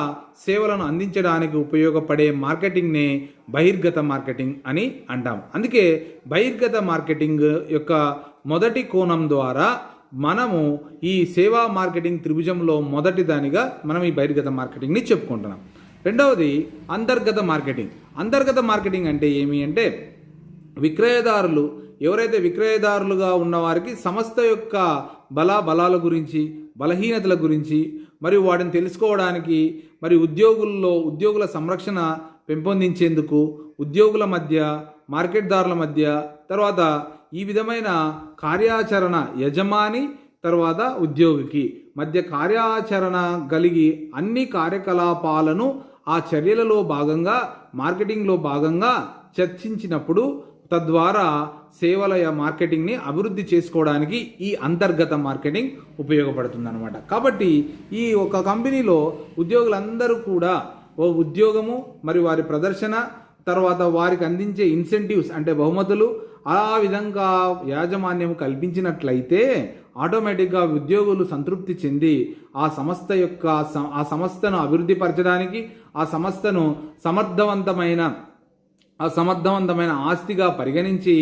సేవలను అందించడానికి ఉపయోగపడే మార్కెటింగ్నే బహిర్గత మార్కెటింగ్ అని అంటాం. అందుకే బహిర్గత మార్కెటింగ్ యొక్క మొదటి కోణం ద్వారా మనము ఈ సేవా మార్కెటింగ్ త్రిభుజంలో మొదటి దానిగా మనం ఈ బహిర్గత మార్కెటింగ్ని చెప్పుకుంటున్నాం. రెండవది అంతర్గత మార్కెటింగ్. అంతర్గత మార్కెటింగ్ అంటే ఏమి అంటే విక్రయదారులు ఎవరైతే విక్రయదారులుగా ఉన్నవారికి సంస్థ యొక్క బలాల గురించి, బలహీనతల గురించి మరియు వాటిని తెలుసుకోవడానికి, మరి ఉద్యోగుల సంరక్షణ పెంపొందించేందుకు ఉద్యోగుల మధ్య, మార్కెట్దారుల మధ్య, తర్వాత ఈ విధమైన కార్యాచరణ యజమాని తర్వాత ఉద్యోగికి మధ్య కార్యాచరణ కలిగి అన్ని కార్యకలాపాలను ఆ చర్యలలో భాగంగా, మార్కెటింగ్లో భాగంగా చర్చించినప్పుడు తద్వారా సేవల మార్కెటింగ్ని అభివృద్ధి చేసుకోవడానికి ఈ అంతర్గత మార్కెటింగ్ ఉపయోగపడుతుందన్నమాట. కాబట్టి ఈ ఒక కంపెనీలో ఉద్యోగులందరూ కూడా ఓ ఉద్యోగము మరియు వారి ప్రదర్శన, తర్వాత వారికి అందించే ఇన్సెంటివ్స్ అంటే బహుమతులు ఆ విధంగా యాజమాన్యం కల్పించినట్లయితే ఆటోమేటిక్గా ఉద్యోగులు సంతృప్తి చెంది ఆ సంస్థను అభివృద్ధి పరచడానికి, ఆ సంస్థను సమర్థవంతమైన ఆస్తిగా పరిగణించి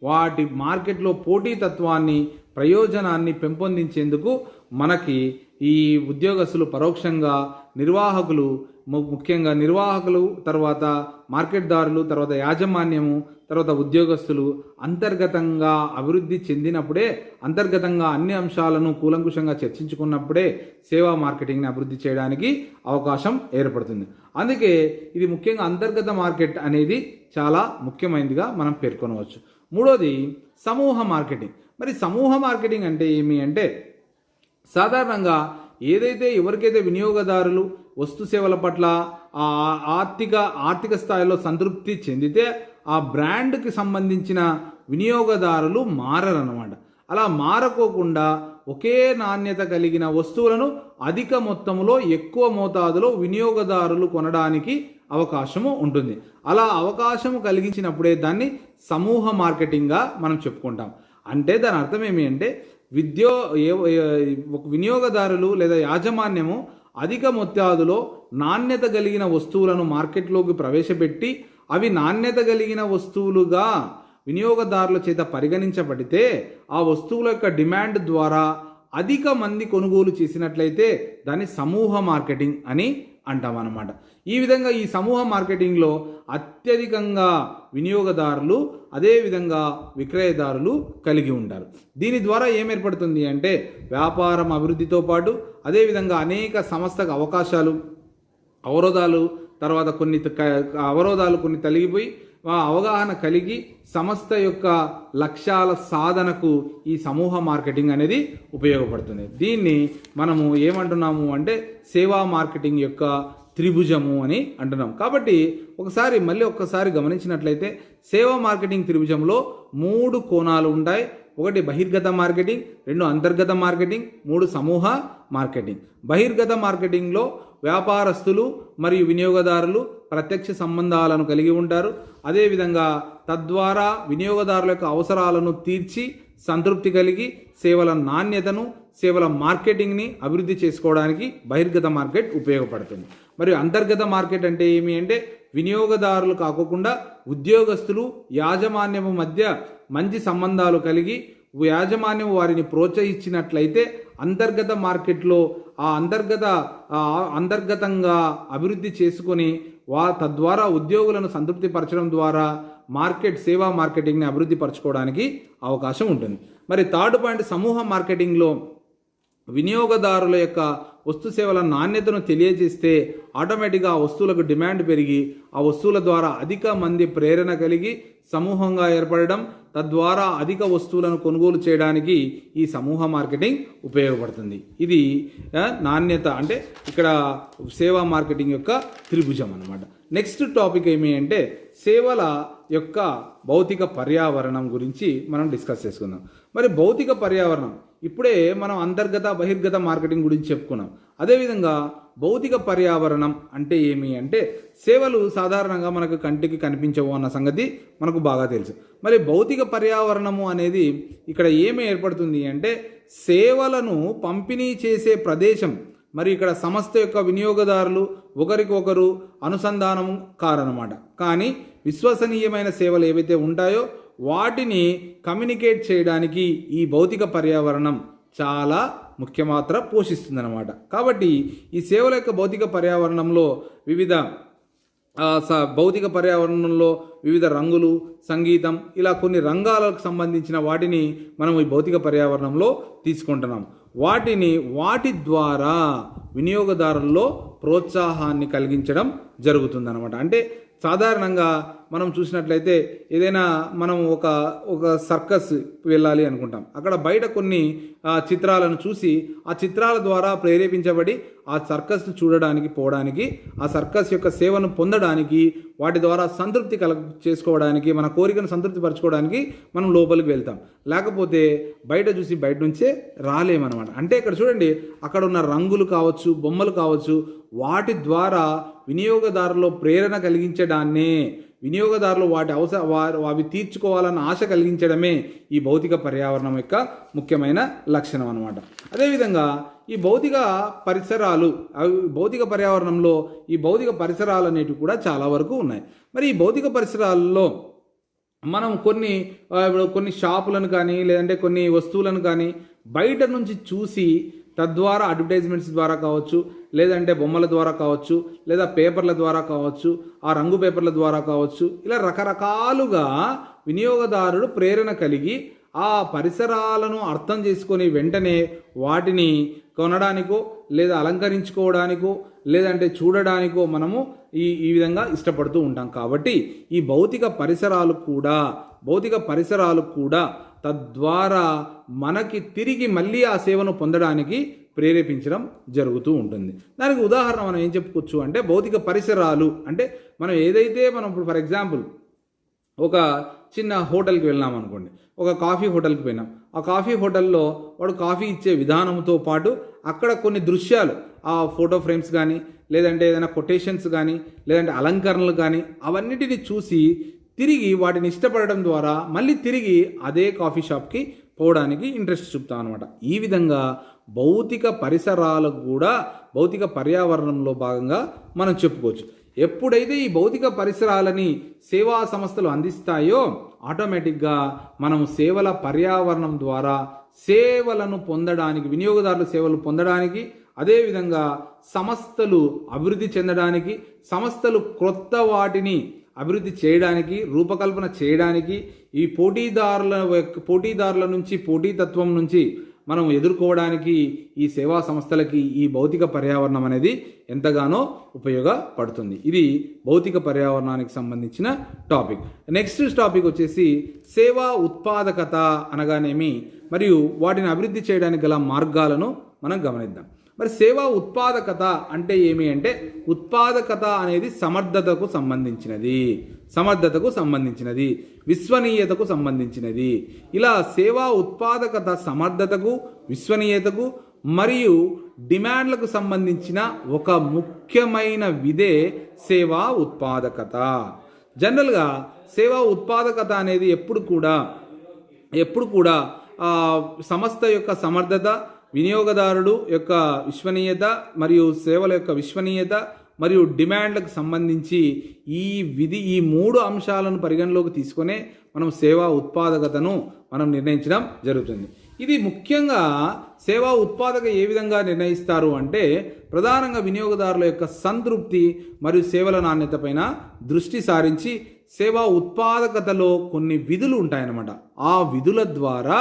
వాటి మార్కెట్లో పోటీతత్వాన్ని, ప్రయోజనాన్ని పెంపొందించేందుకు మనకి ఈ ఉద్యోగస్తులు పరోక్షంగా ముఖ్యంగా నిర్వాహకులు, తర్వాత మార్కెట్దారులు, తర్వాత యాజమాన్యము, తర్వాత ఉద్యోగస్తులు అంతర్గతంగా అభివృద్ధి చెందినప్పుడే, అంతర్గతంగా అన్ని అంశాలను కూలంకుషంగా చర్చించుకున్నప్పుడే సేవా మార్కెటింగ్ని అభివృద్ధి చేయడానికి అవకాశం ఏర్పడుతుంది. అందుకే ఇది ముఖ్యంగా అంతర్గత మార్కెట్ అనేది చాలా ముఖ్యమైనదిగా మనం పేర్కొనవచ్చు. మూడోది సమూహ మార్కెటింగ్. మరి సమూహ మార్కెటింగ్ అంటే ఏమి అంటే సాధారణంగా ఎవరికైతే వినియోగదారులు వస్తు సేవల పట్ల ఆర్థిక స్థాయిలో సంతృప్తి చెందితే ఆ బ్రాండ్కి సంబంధించిన వినియోగదారులు మారరన్నమాట. అలా మారకోకుండా ఒకే నాణ్యత కలిగిన వస్తువులను అధిక మొత్తంలో, ఎక్కువ మోతాదులో వినియోగదారులు కొనడానికి అవకాశము ఉంటుంది. అలా అవకాశం కలిగించినప్పుడే దాన్ని సమూహ మార్కెటింగ్గా మనం చెప్పుకుంటాం. అంటే దాని అర్థం ఏమి అంటే వినియోగదారులు లేదా యాజమాన్యము అధిక మొత్తాదులో నాణ్యత కలిగిన వస్తువులను మార్కెట్లోకి ప్రవేశపెట్టి అవి నాణ్యత కలిగిన వస్తువులుగా వినియోగదారుల చేత పరిగణించబడితే ఆ వస్తువుల యొక్క డిమాండ్ ద్వారా అధిక మంది కొనుగోలు చేసినట్లయితే దాన్ని సమూహ మార్కెటింగ్ అని అంటాం అన్నమాట. ఈ విధంగా ఈ సమూహ మార్కెటింగ్లో అత్యధికంగా వినియోగదారులు, అదేవిధంగా విక్రయదారులు కలిగి ఉంటారు. దీని ద్వారా ఏం ఏర్పడుతుంది అంటే వ్యాపారం అభివృద్ధితో పాటు అదేవిధంగా అనేక సంస్థకు అవరోధాలు కొన్ని తొలగిపోయి అవగాహన కలిగి సంస్థ యొక్క లక్ష్యాల సాధనకు ఈ సమూహ మార్కెటింగ్ అనేది ఉపయోగపడుతుంది. దీన్ని మనము ఏమంటున్నాము అంటే సేవా మార్కెటింగ్ యొక్క త్రిభుజము అని అంటున్నాం. కాబట్టి మళ్ళీ ఒక్కసారి గమనించినట్లయితే సేవా మార్కెటింగ్ త్రిభుజంలో 3 కోణాలు ఉంటాయి. 1 బహిర్గత మార్కెటింగ్, 2 అంతర్గత మార్కెటింగ్, 3 సమూహ మార్కెటింగ్. బహిర్గత మార్కెటింగ్లో వ్యాపారస్తులు మరియు వినియోగదారులు ప్రత్యక్ష సంబంధాలను కలిగి ఉంటారు. అదేవిధంగా తద్వారా వినియోగదారుల యొక్క అవసరాలను తీర్చి సంతృప్తి కలిగి సేవల నాణ్యతను, సేవల మార్కెటింగ్ని అభివృద్ధి చేసుకోవడానికి బహిర్గత మార్కెట్ ఉపయోగపడుతుంది. మరియు అంతర్గత మార్కెట్ అంటే ఏమి అంటే వినియోగదారులు కాకుండా ఉద్యోగస్తులు యాజమాన్యము మధ్య మంచి సంబంధాలు కలిగి యాజమాన్యం వారిని ప్రోత్సహించినట్లయితే అంతర్గత మార్కెట్లో అంతర్గతంగా అభివృద్ధి చేసుకొని తద్వారా ఉద్యోగులను సంతృప్తిపరచడం ద్వారా సేవా మార్కెటింగ్ని అభివృద్ధి పరచుకోవడానికి అవకాశం ఉంటుంది. మరి థర్డ్ పాయింట్, సమూహ మార్కెటింగ్లో వినియోగదారుల యొక్క వస్తు సేవల నాణ్యతను తెలియజేస్తే ఆటోమేటిక్గా ఆ వస్తువులకు డిమాండ్ పెరిగి ఆ వస్తువుల ద్వారా అధిక మంది ప్రేరణ కలిగి సమూహంగా ఏర్పడడం, తద్వారా అధిక వస్తువులను కొనుగోలు చేయడానికి ఈ సమూహ మార్కెటింగ్ ఉపయోగపడుతుంది. ఇది నాణ్యత అంటే ఇక్కడ సేవా మార్కెటింగ్ యొక్క త్రిభుజం అన్నమాట. నెక్స్ట్ టాపిక్ ఏమి అంటే సేవల యొక్క భౌతిక పర్యావరణం గురించి మనం డిస్కస్ చేసుకుందాం. మరి భౌతిక పర్యావరణం ఇప్పుడే మనం అంతర్గత బహిర్గత మార్కెటింగ్ గురించి చెప్పుకున్నాం. అదేవిధంగా భౌతిక పర్యావరణం అంటే ఏమి అంటే సేవలు సాధారణంగా మనకు కంటికి కనిపించవు అన్న సంగతి మనకు బాగా తెలుసు. మరి భౌతిక పర్యావరణము అనేది ఇక్కడ ఏమి ఏర్పడుతుంది అంటే సేవలను పంపిణీ చేసే ప్రదేశం. మరి ఇక్కడ సంస్థ యొక్క వినియోగదారులు ఒకరికొకరు అనుసంధానం కారన్నమాట. కానీ విశ్వసనీయమైన సేవలు ఏవైతే ఉంటాయో వాటిని కమ్యూనికేట్ చేయడానికి ఈ భౌతిక పర్యావరణం చాలా ముఖ్య పాత్ర పోషిస్తుందన్నమాట. కాబట్టి ఈ సేవల యొక్క భౌతిక పర్యావరణంలో వివిధ రంగులు, సంగీతం, ఇలా కొన్ని రంగాలకు సంబంధించిన వాటిని మనం ఈ భౌతిక పర్యావరణంలో తీసుకుంటున్నాం. వాటి ద్వారా వినియోగదారుల్లో ప్రోత్సాహాన్ని కలిగించడం జరుగుతుందన్నమాట. అంటే సాధారణంగా మనం చూసినట్లయితే ఏదైనా మనం ఒక సర్కస్ వెళ్ళాలి అనుకుంటాం. అక్కడ బయట కొన్ని చిత్రాలను చూసి ఆ చిత్రాల ద్వారా ప్రేరేపించబడి ఆ సర్కస్ను చూడడానికి పోవడానికి, ఆ సర్కస్ యొక్క సేవను పొందడానికి, వాటి ద్వారా సంతృప్తి చేసుకోవడానికి, మన కోరికను సంతృప్తి పరచుకోవడానికి మనం లోపలికి వెళ్తాం. లేకపోతే బయట చూసి బయట నుంచే రాలేమన్నమాట. అంటే ఇక్కడ చూడండి, అక్కడ ఉన్న రంగులు కావచ్చు, బొమ్మలు కావచ్చు, వాటి ద్వారా వినియోగదారుల్లో ప్రేరణ కలిగించడాన్నే, వినియోగదారులు అవి తీర్చుకోవాలన్న ఆశ కలిగించడమే ఈ భౌతిక పర్యావరణం యొక్క ముఖ్యమైన లక్షణం అన్నమాట. అదేవిధంగా ఈ భౌతిక పర్యావరణంలో ఈ భౌతిక పరిసరాలు అనేటివి కూడా చాలా వరకు ఉన్నాయి. మరి ఈ భౌతిక పరిసరాల్లో మనం కొన్ని షాపులను కానీ లేదంటే కొన్ని వస్తువులను కానీ బయట నుంచి చూసి తద్వారా అడ్వర్టైజ్మెంట్స్ ద్వారా కావచ్చు, లేదంటే బొమ్మల ద్వారా కావచ్చు, లేదా పేపర్ల ద్వారా కావచ్చు, ఆ రంగు పేపర్ల ద్వారా కావచ్చు, ఇలా రకరకాలుగా వినియోగదారుడు ప్రేరణ కలిగి ఆ పరిసరాలను అర్థం చేసుకొని వెంటనే వాటిని కొనడానికో లేదా అలంకరించుకోవడానికో లేదంటే చూడడానికో మనము ఈ విధంగా ఇష్టపడుతూ ఉంటాం. కాబట్టి ఈ భౌతిక పరిసరాలు కూడా తద్వారా మనకి తిరిగి మళ్ళీ ఆ సేవను పొందడానికి ప్రేరేపించడం జరుగుతూ ఉంటుంది. దానికి ఉదాహరణ మనం ఏం చెప్పుకోవచ్చు అంటే భౌతిక పరిసరాలు అంటే మనం ఇప్పుడు ఫర్ ఎగ్జాంపుల్ ఒక చిన్న హోటల్కి వెళ్ళాం అనుకోండి, ఒక కాఫీ హోటల్కి పోయినాం. ఆ కాఫీ హోటల్లో వాడు కాఫీ ఇచ్చే విధానంతో పాటు అక్కడ కొన్ని దృశ్యాలు, ఆ ఫోటో ఫ్రేమ్స్ కానీ లేదంటే ఏదైనా కొటేషన్స్ కానీ లేదంటే అలంకరణలు కానీ అవన్నిటిని చూసి తిరిగి వాటిని ఇష్టపడడం ద్వారా మళ్ళీ తిరిగి అదే కాఫీ షాప్కి పోవడానికి ఇంట్రెస్ట్ చూపుతాం అనమాట. ఈ విధంగా భౌతిక పరిసరాలకు కూడా భౌతిక పర్యావరణంలో భాగంగా మనం చెప్పుకోవచ్చు. ఎప్పుడైతే ఈ భౌతిక పరిసరాలని సేవా సంస్థలు అందిస్తాయో ఆటోమేటిక్గా మనము సేవల పర్యావరణం ద్వారా సేవలను పొందడానికి, వినియోగదారుల సేవలు పొందడానికి, అదేవిధంగా సంస్థలు అభివృద్ధి చెందడానికి, సంస్థలు క్రొత్త వాటిని అభివృద్ధి చేయడానికి, రూపకల్పన చేయడానికి, ఈ పోటీదారుల నుంచి, పోటీతత్వం నుంచి మనం ఎదుర్కోవడానికి ఈ సేవా సంస్థలకి ఈ భౌతిక పర్యావరణం అనేది ఎంతగానో ఉపయోగపడుతుంది. ఇది భౌతిక పర్యావరణానికి సంబంధించిన టాపిక్. నెక్స్ట్ టాపిక్ వచ్చేసి సేవా ఉత్పాదకత అనగానేమి మరియు వాటిని అభివృద్ధి చేయడానికి గల మార్గాలను మనం గమనిద్దాం. మరి సేవా ఉత్పాదకత అంటే ఏమి అంటే ఉత్పాదకత అనేది సమర్థతకు సంబంధించినది, విశ్వనీయతకు సంబంధించినది. ఇలా సేవా ఉత్పాదకత సమర్థతకు, విశ్వనీయతకు, మరియు డిమాండ్లకు సంబంధించిన ఒక ముఖ్యమైన విధే సేవా ఉత్పాదకత. జనరల్గా సేవా ఉత్పాదకత అనేది ఎప్పుడు కూడా సంస్థ యొక్క సమర్థత, వినియోగదారుడు యొక్క విశ్వనీయత మరియు సేవల యొక్క విశ్వనీయత మరియు డిమాండ్లకు సంబంధించి ఈ 3 అంశాలను పరిగణలోకి తీసుకునే మనం సేవా ఉత్పాదకతను మనం నిర్ణయించడం జరుగుతుంది. ఇది ముఖ్యంగా సేవా ఉత్పాదక ఏ విధంగా నిర్ణయిస్తారు అంటే ప్రధానంగా వినియోగదారుల యొక్క సంతృప్తి మరియు సేవల నాణ్యత పైన దృష్టి సారించి సేవా ఉత్పాదకతలో కొన్ని విధులు ఉంటాయన్నమాట. ఆ విధుల ద్వారా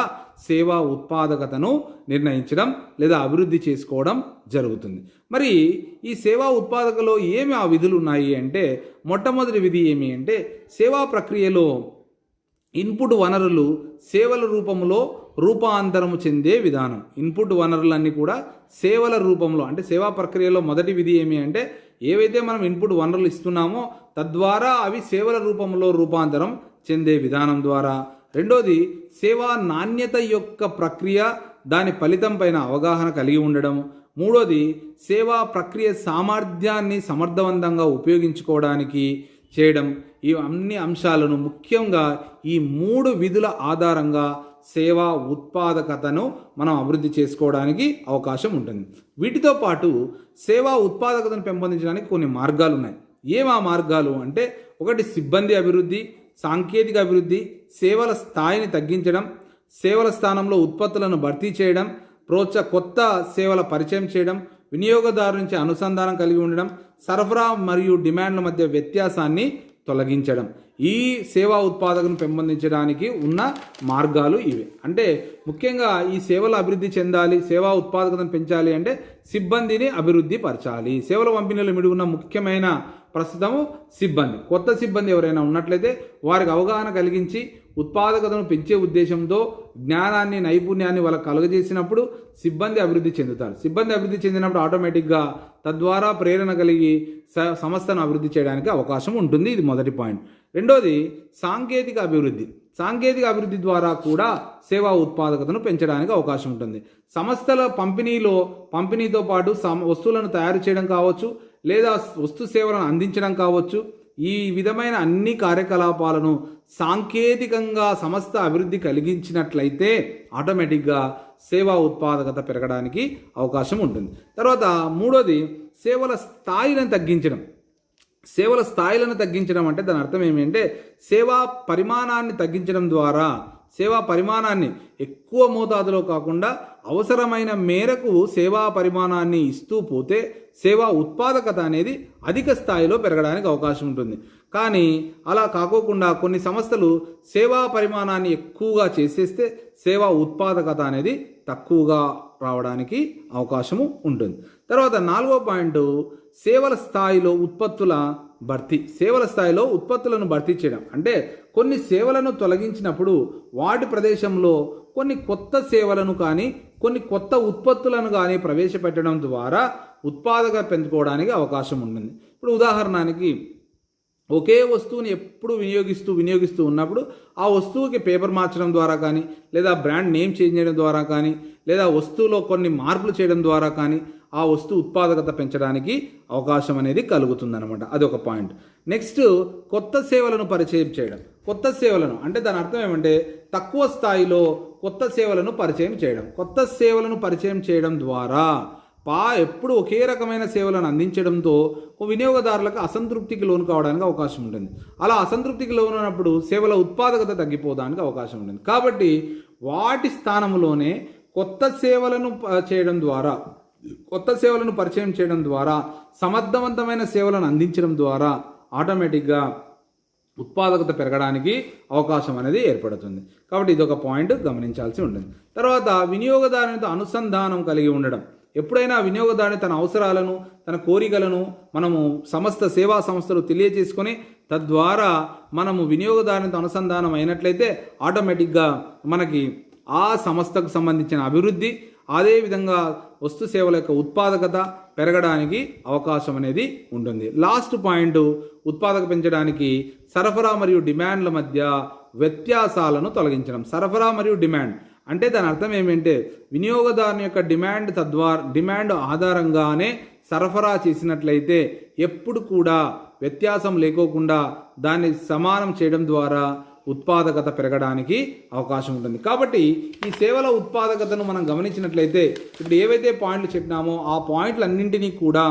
సేవా ఉత్పాదకతను నిర్ణయించడం లేదా అభివృద్ధి చేసుకోవడం జరుగుతుంది. మరి ఈ సేవా ఉత్పాదకలో ఏమి ఆ విధులు ఉన్నాయి అంటే మొట్టమొదటి విధి ఏమి అంటే సేవా ప్రక్రియలో ఇన్పుట్ వనరులు సేవల రూపంలో రూపాంతరము చెందే విధానం. ఇన్పుట్ వనరులన్నీ కూడా సేవల రూపంలో అంటే సేవా ప్రక్రియలో మొదటి విధి ఏమి అంటే ఏవైతే మనం ఇన్పుట్ వనరులు ఇస్తున్నామో తద్వారా అవి సేవల రూపంలో రూపాంతరం చెందే విధానం ద్వారా. రెండోది సేవా నాణ్యత యొక్క ప్రక్రియ దాని ఫలితం పైన అవగాహన కలిగి ఉండడం. మూడోది సేవా ప్రక్రియ సామర్థ్యాన్ని సమర్థవంతంగా ఉపయోగించుకోవడానికి చేయడం. ఈ అన్ని అంశాలను ముఖ్యంగా ఈ 3 విధుల ఆధారంగా సేవా ఉత్పాదకతను మనం అభివృద్ధి చేసుకోవడానికి అవకాశం ఉంటుంది. వీటితో పాటు సేవా ఉత్పాదకతను పెంపొందించడానికి కొన్ని మార్గాలు ఉన్నాయి. ఆ మార్గాలు అంటే ఒకటి సిబ్బంది అభివృద్ధి, సాంకేతిక అభివృద్ధి, సేవల స్థాయిని తగ్గించడం, సేవల స్థానంలో ఉత్పత్తులను భర్తీ చేయడం, కొత్త సేవల పరిచయం చేయడం, వినియోగదారు నుంచి అనుసంధానం కలిగి ఉండడం, సరఫరా మరియు డిమాండ్ల మధ్య వ్యత్యాసాన్ని తొలగించడం. ఈ సేవా ఉత్పాదకను పెంపొందించడానికి ఉన్న మార్గాలు ఇవి. అంటే ముఖ్యంగా ఈ సేవలు అభివృద్ధి చెందాలి, సేవా ఉత్పాదకతను పెంచాలి అంటే సిబ్బందిని అభివృద్ధి పరచాలి. సేవల పంపిణీలో మిడి ఉన్న ముఖ్యమైన ప్రస్తుతము సిబ్బంది. కొత్త సిబ్బంది ఎవరైనా ఉన్నట్లయితే వారికి అవగాహన కలిగించి ఉత్పాదకతను పెంచే ఉద్దేశంతో జ్ఞానాన్ని, నైపుణ్యాన్ని వాళ్ళకి కలుగజేసినప్పుడు సిబ్బంది అభివృద్ధి చెందుతారు. సిబ్బంది అభివృద్ధి చెందినప్పుడు ఆటోమేటిక్గా తద్వారా ప్రేరణ కలిగి సంస్థను అభివృద్ధి చేయడానికి అవకాశం ఉంటుంది. ఇది మొదటి పాయింట్. రెండోది సాంకేతిక అభివృద్ధి. సాంకేతిక అభివృద్ధి ద్వారా కూడా సేవా ఉత్పాదకతను పెంచడానికి అవకాశం ఉంటుంది. సంస్థల పంపిణీతో పాటు వస్తువులను తయారు చేయడం కావచ్చు, లేదా వస్తు సేవలను అందించడం కావచ్చు. ఈ విధమైన అన్ని కార్యకలాపాలను సాంకేతికంగా సంస్థ అభివృద్ధి కలిగించినట్లయితే ఆటోమేటిక్గా సేవా ఉత్పాదకత పెరగడానికి అవకాశం ఉంటుంది. తర్వాత మూడోది సేవల స్థాయిలను తగ్గించడం. సేవల స్థాయిలను తగ్గించడం అంటే దాని అర్థం ఏమిటంటే సేవా పరిమాణాన్ని తగ్గించడం ద్వారా సేవా పరిమాణాన్ని ఎక్కువ మోతాదులో కాకుండా అవసరమైన మేరకు సేవా పరిమాణాన్ని ఇస్తూ పోతే సేవా ఉత్పాదకత అనేది అధిక స్థాయిలో పెరగడానికి అవకాశం ఉంటుంది. కానీ అలా కాకోకుండా కొన్ని సంస్థలు సేవా పరిమాణాన్ని ఎక్కువగా చేసేస్తే సేవా ఉత్పాదకత అనేది తక్కువగా రావడానికి అవకాశము ఉంటుంది. తర్వాత 4వ పాయింట్ సేవల స్థాయిలో ఉత్పత్తుల భర్తీ. సేవల స్థాయిలో ఉత్పత్తులను భర్తీ చేయడం అంటే కొన్ని సేవలను తొలగించినప్పుడు వాటి ప్రదేశంలో కొన్ని కొత్త సేవలను కానీ కొన్ని కొత్త ఉత్పత్తులను కానీ ప్రవేశపెట్టడం ద్వారా ఉత్పాదకత పెంచుకోవడానికి అవకాశం ఉంటుంది. ఇప్పుడు ఉదాహరణకి ఒకే వస్తువుని ఎప్పుడు వినియోగిస్తూ ఉన్నప్పుడు ఆ వస్తువుకి పేపర్ మార్చడం ద్వారా కానీ, లేదా బ్రాండ్ నేమ్ చేంజ్ చేయడం ద్వారా కానీ, లేదా వస్తువులో కొన్ని మార్పులు చేయడం ద్వారా కానీ ఆ వస్తువు ఉత్పాదకత పెంచడానికి అవకాశం అనేది కలుగుతుందన్నమాట. అదొక పాయింట్. నెక్స్ట్ కొత్త సేవలను పరిచయం చేయడం. కొత్త సేవలను అంటే దాని అర్థం ఏమంటే తక్కువ స్థాయిలో కొత్త సేవలను పరిచయం చేయడం. కొత్త సేవలను పరిచయం చేయడం ద్వారా ఎప్పుడు ఒకే రకమైన సేవలను అందించడంతో వినియోగదారులకు అసంతృప్తికి లోను కావడానికి అవకాశం ఉంటుంది. అలా అసంతృప్తికి లోనైనప్పుడు సేవల ఉత్పాదకత తగ్గిపోవడానికి అవకాశం ఉంటుంది. కాబట్టి వాటి స్థానంలోనే కొత్త సేవలను పరిచయం చేయడం ద్వారా సమర్థవంతమైన సేవలను అందించడం ద్వారా ఆటోమేటిక్గా ఉత్పాదకత పెరగడానికి అవకాశం అనేది ఏర్పడుతుంది. కాబట్టి ఇదొక పాయింట్ గమనించాల్సి ఉంటుంది. తర్వాత వినియోగదారునితో అనుసంధానం కలిగి ఉండడం. ఎప్పుడైనా వినియోగదారుని తన అవసరాలను, తన కోరికలను మనము సేవా సంస్థలు తెలియజేసుకొని తద్వారా మనము వినియోగదారునితో అనుసంధానం అయినట్లయితే ఆటోమేటిక్గా మనకి ఆ సంస్థకు సంబంధించిన అభివృద్ధి, అదేవిధంగా వస్తు సేవల యొక్క ఉత్పాదకత పెరగడానికి అవకాశం అనేది ఉంటుంది. లాస్ట్ పాయింట్ ఉత్పాదక పెంచడానికి సరఫరా మరియు డిమాండ్ల మధ్య వ్యత్యాసాలను తొలగించడం. సరఫరా మరియు డిమాండ్ అంటే దాని అర్థం ఏమంటే వినియోగదారుని యొక్క డిమాండ్ ఆధారంగానే సరఫరా చేసినట్లయితే ఎప్పుడు కూడా వ్యత్యాసం లేకోకుండా దాన్ని సమానం చేయడం ద్వారా ఉత్పాదకత పెరగడానికి అవకాశం ఉంటుంది. కాబట్టి ఈ సేవల ఉత్పాదకతను మనం గమనించినట్లయితే ఇప్పుడు ఏవైతే పాయింట్లు చెప్పినామో ఆ పాయింట్లన్నింటినీ కూడా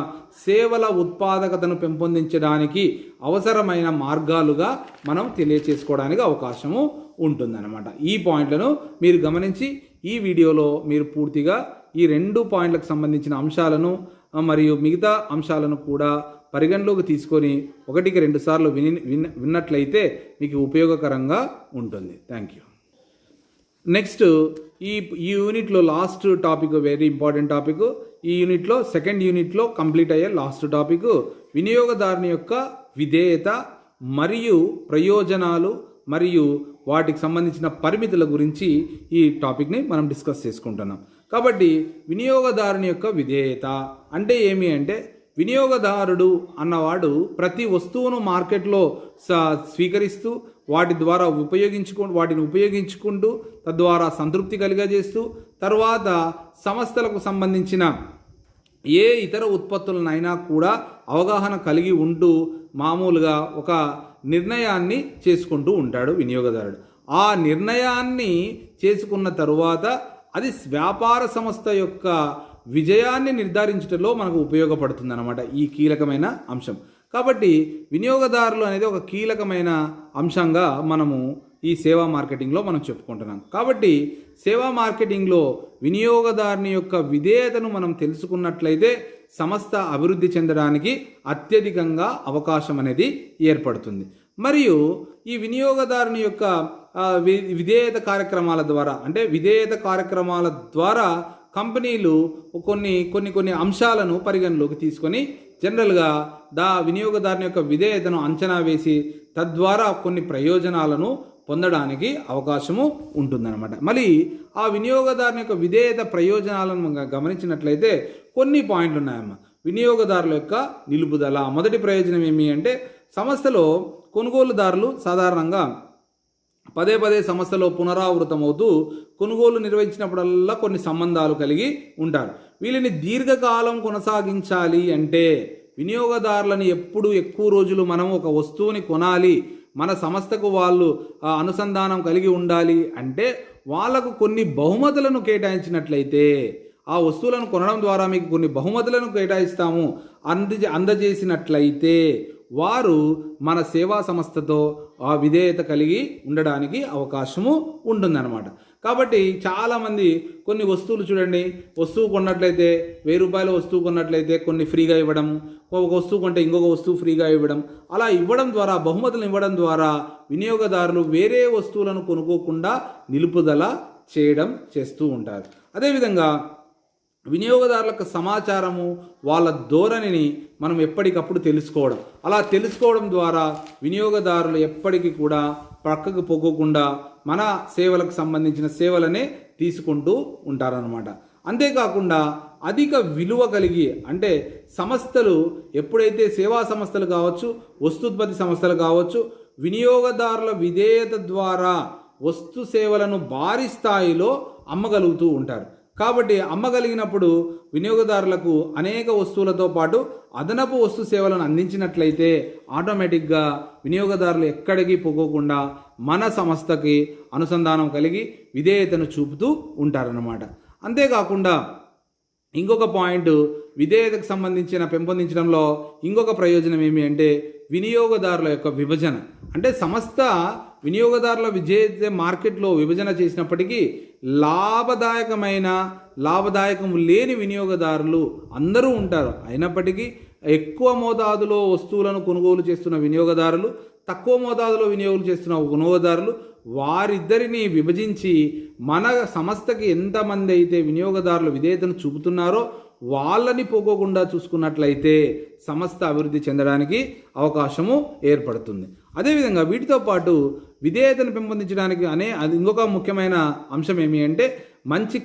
సేవల ఉత్పాదకతను పెంపొందించడానికి అవసరమైన మార్గాలుగా మనం తెలియచేసుకోవడానికి అవకాశము ఉంటుందన్నమాట. ఈ పాయింట్లను మీరు గమనించి ఈ వీడియోలో మీరు పూర్తిగా ఈ 2 పాయింట్లకు సంబంధించిన అంశాలను మరియు మిగతా అంశాలను కూడా పరిగణలోకి తీసుకొని 1-2 సార్లు విన్నట్లయితే మీకు ఉపయోగకరంగా ఉంటుంది. Thank you. నెక్స్ట్ ఈ యూనిట్లో last topic very important topic. ఈ యూనిట్లో సెకండ్ యూనిట్లో కంప్లీట్ అయ్యే లాస్ట్ టాపిక్ వినియోగదారుని యొక్క విధేయత మరియు ప్రయోజనాలు మరియు వాటికి సంబంధించిన పరిమితుల గురించి ఈ టాపిక్ని మనం డిస్కస్ చేసుకుంటున్నాం. కాబట్టి వినియోగదారుని యొక్క విధేయత అంటే ఏమి అంటే వినియోగదారుడు అన్నవాడు ప్రతి వస్తువును మార్కెట్లో స్వీకరిస్తూ వాటి ద్వారా వాటిని ఉపయోగించుకుంటూ తద్వారా సంతృప్తి కలిగజేస్తూ తర్వాత సంస్థలకు సంబంధించిన ఏ ఇతర ఉత్పత్తులనైనా కూడా అవగాహన కలిగి ఉంటూ మామూలుగా ఒక నిర్ణయాన్ని చేసుకుంటూ ఉంటాడు వినియోగదారుడు. ఆ నిర్ణయాన్ని చేసుకున్న తరువాత అది వ్యాపార సంస్థ యొక్క విజయాన్ని నిర్ధారించడంలో మనకు ఉపయోగపడుతుంది అన్నమాట ఈ కీలకమైన అంశం. కాబట్టి వినియోగదారులు అనేది ఒక కీలకమైన అంశంగా మనము ఈ సేవా మార్కెటింగ్లో మనం చెప్పుకుంటున్నాం. కాబట్టి సేవా మార్కెటింగ్లో వినియోగదారుని యొక్క విధేయతను మనం తెలుసుకున్నట్లయితే సంస్థ అభివృద్ధి చెందడానికి అత్యధికంగా అవకాశం అనేది ఏర్పడుతుంది. మరియు ఈ వినియోగదారుని యొక్క విధేయత కార్యక్రమాల ద్వారా కంపెనీలు కొన్ని అంశాలను పరిగణలోకి తీసుకొని జనరల్గా వినియోగదారుని యొక్క విధేయతను అంచనా వేసి తద్వారా కొన్ని ప్రయోజనాలను పొందడానికి అవకాశము ఉంటుందన్నమాట. మళ్ళీ ఆ వినియోగదారుని యొక్క విధేయత ప్రయోజనాలను గమనించినట్లయితే కొన్ని పాయింట్లు ఉన్నాయమ్మా. వినియోగదారుల యొక్క నిలుపుదల. మొదటి ప్రయోజనం ఏమి అంటే సంస్థలో కొనుగోలుదారులు సాధారణంగా పదే సంస్థలో పునరావృతమవుతూ కొనుగోలు నిర్వహించినప్పుడల్లా కొన్ని సంబంధాలు కలిగి ఉంటారు. వీళ్ళని దీర్ఘకాలం కొనసాగించాలి అంటే వినియోగదారులను ఎక్కువ రోజులు మనం ఒక వస్తువుని కొనాలి, మన సంస్థకు వాళ్ళు అనుసంధానం కలిగి ఉండాలి అంటే వాళ్ళకు కొన్ని బహుమతులను కేటాయించినట్లయితే ఆ వస్తువులను కొనడం ద్వారా మీకు కొన్ని బహుమతులను కేటాయిస్తాము అందజేసినట్లయితే వారు మన సేవా సంస్థతో ఆ విధేయత కలిగి ఉండడానికి అవకాశము ఉంటుందన్నమాట. కాబట్టి చాలామంది కొన్ని వస్తువులు చూడండి, వస్తువు కొన్నట్లయితే 1000 రూపాయల వస్తువు కొన్నట్లయితే కొన్ని ఫ్రీగా ఇవ్వడం, ఒక వస్తువు కొంటే ఇంకొక వస్తువు ఫ్రీగా ఇవ్వడం, అలా ఇవ్వడం ద్వారా బహుమతులు ఇవ్వడం ద్వారా వినియోగదారులు వేరే వస్తువులను కొనుక్కోకుండా నిలుపుదల చేస్తూ ఉంటారు. అదేవిధంగా వినియోగదారులకు సమాచారము వాళ్ళ ధోరణిని మనం ఎప్పటికప్పుడు తెలుసుకోవడం, అలా తెలుసుకోవడం ద్వారా వినియోగదారులు ఎప్పటికీ కూడా ప్రక్కకు పోకోకుండా మన సేవలకు సంబంధించిన సేవలనే తీసుకుంటూ ఉంటారన్నమాట. అంతేకాకుండా అధిక విలువ కలిగి అంటే సంస్థలు ఎప్పుడైతే సేవా సంస్థలు కావచ్చు, వస్తుత్పత్తి సంస్థలు కావచ్చు, వినియోగదారుల విధేయత ద్వారా వస్తు సేవలను భారీ స్థాయిలో అమ్మగలుగుతూ ఉంటారు. కాబట్టి అమ్మగలిగినప్పుడు వినియోగదారులకు అనేక వస్తువులతో పాటు అదనపు వస్తు సేవలను అందించినట్లయితే ఆటోమేటిక్గా వినియోగదారులు ఎక్కడికి పోకోకుండా మన సంస్థకి అనుసంధానం కలిగి విధేయతను చూపుతూ ఉంటారన్నమాట. అంతేకాకుండా ఇంకొక పాయింట్ విధేయతకు సంబంధించిన పెంపొందించడంలో ఇంకొక ప్రయోజనం ఏమి అంటే వినియోగదారుల యొక్క విభజన. అంటే సంస్థ వినియోగదారుల విజేత మార్కెట్లో విభజన చేసినప్పటికీ లాభదాయకం లేని వినియోగదారులు అందరూ ఉంటారు. అయినప్పటికీ ఎక్కువ మోతాదులో వస్తువులను కొనుగోలు చేస్తున్న వినియోగదారులు, తక్కువ మోతాదులో వినియోగం చేస్తున్న వినియోగదారులు, వారిద్దరిని విభజించి మన సంస్థకి ఎంతమంది అయితే వినియోగదారులు విధేయతను చూపుతున్నారో వాళ్ళని పోకోకుండా చూసుకున్నట్లయితే సంస్థ అభివృద్ధి చెందడానికి అవకాశము ఏర్పడుతుంది. అదేవిధంగా వీటితో పాటు విధేయతను పెంపొందించడానికి అది ఇంకొక ముఖ్యమైన అంశం ఏమి అంటే మంచి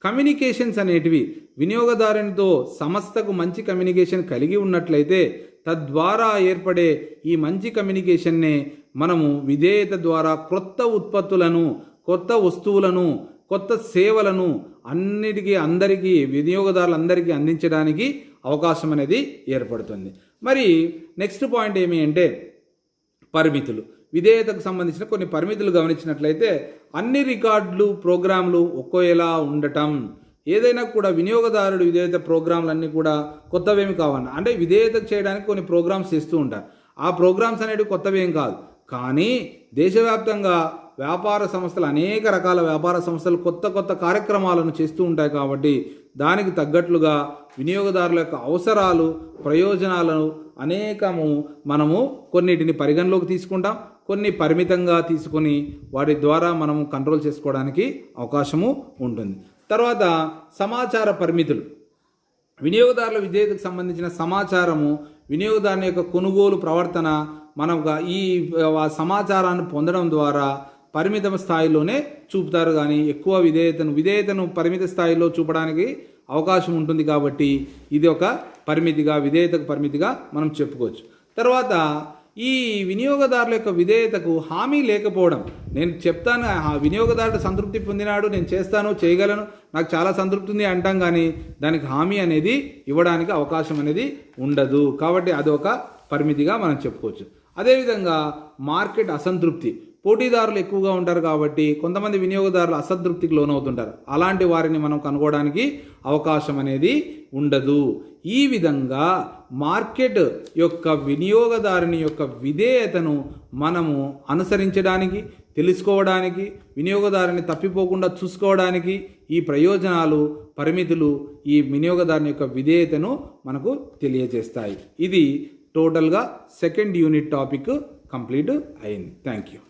కమ్యూనికేషన్స్ అనేటివి వినియోగదారునితో సంస్థకు మంచి కమ్యూనికేషన్ కలిగి ఉన్నట్లయితే తద్వారా ఏర్పడే ఈ మంచి కమ్యూనికేషన్నే మనము విధేయత ద్వారా క్రొత్త ఉత్పత్తులను కొత్త వస్తువులను, కొత్త సేవలను అందరికీ వినియోగదారులందరికీ అందించడానికి అవకాశం అనేది ఏర్పడుతుంది. మరి నెక్స్ట్ పాయింట్ ఏమి అంటే పరిమితులు. విధేయతకు సంబంధించిన కొన్ని పరిమితులు గమనించినట్లయితే అన్ని రికార్డులు, ప్రోగ్రాంలు ఒకేలా ఉండటం. ఏదైనా కూడా వినియోగదారుడు విధేయత ప్రోగ్రాంలన్నీ కూడా కొత్తవేమి కావన్నా, అంటే విధేయత చేయడానికి కొన్ని ప్రోగ్రామ్స్ చేస్తూ ఉంటారు. ఆ ప్రోగ్రామ్స్ అనేవి కొత్తవేం కాదు, కానీ దేశవ్యాప్తంగా వ్యాపార సంస్థలు, అనేక రకాల వ్యాపార సంస్థలు కొత్త కొత్త కార్యక్రమాలను చేస్తూ ఉంటాయి. కాబట్టి దానికి తగ్గట్లుగా వినియోగదారుల యొక్క అవసరాలు, ప్రయోజనాలను మనము కొన్నిటిని పరిగణలోకి తీసుకుంటాం, కొన్ని పరిమితంగా తీసుకొని వాటి ద్వారా మనము కంట్రోల్ చేసుకోవడానికి అవకాశము ఉంటుంది. తర్వాత సమాచార పరిమితులు. వినియోగదారుల విధేయతకు సంబంధించిన సమాచారము, వినియోగదారుని యొక్క కొనుగోలు ప్రవర్తన, మనం ఈ సమాచారాన్ని పొందడం ద్వారా పరిమిత స్థాయిలోనే చూపుతారు, కానీ ఎక్కువ విధేయతను పరిమిత స్థాయిలో చూపడానికి అవకాశం ఉంటుంది. కాబట్టి ఇది ఒక విధేయతకు పరిమితిగా మనం చెప్పుకోవచ్చు. తర్వాత ఈ వినియోగదారుల యొక్క విధేయతకు హామీ లేకపోవడం. నేను చెప్తాను, వినియోగదారుడు సంతృప్తి పొందినాడు, నేను చేస్తాను, చేయగలను, నాకు చాలా సంతృప్తి ఉంది అంటాం, కానీ దానికి హామీ అనేది ఇవ్వడానికి అవకాశం అనేది ఉండదు. కాబట్టి అదొక పరిమితిగా మనం చెప్పుకోవచ్చు. అదేవిధంగా మార్కెట్ అసంతృప్తి. పోటీదారులు ఎక్కువగా ఉంటారు కాబట్టి కొంతమంది వినియోగదారులు అసంతృప్తికి లోనవుతుంటారు. అలాంటి వారిని మనం కనుగొనడానికి అవకాశం అనేది ఉండదు. ఈ విధంగా మార్కెట్ యొక్క వినియోగదారుని యొక్క విధేయతను మనము అనుసరించడానికి, తెలుసుకోవడానికి, వినియోగదారుని తప్పిపోకుండా చూసుకోవడానికి ఈ ప్రయోజనాలు, పరిమితులు ఈ వినియోగదారుని యొక్క విధేయతను మనకు తెలియజేస్తాయి. ఇది టోటల్గా సెకండ్ యూనిట్ టాపిక్ కంప్లీట్ అయింది. Thank you.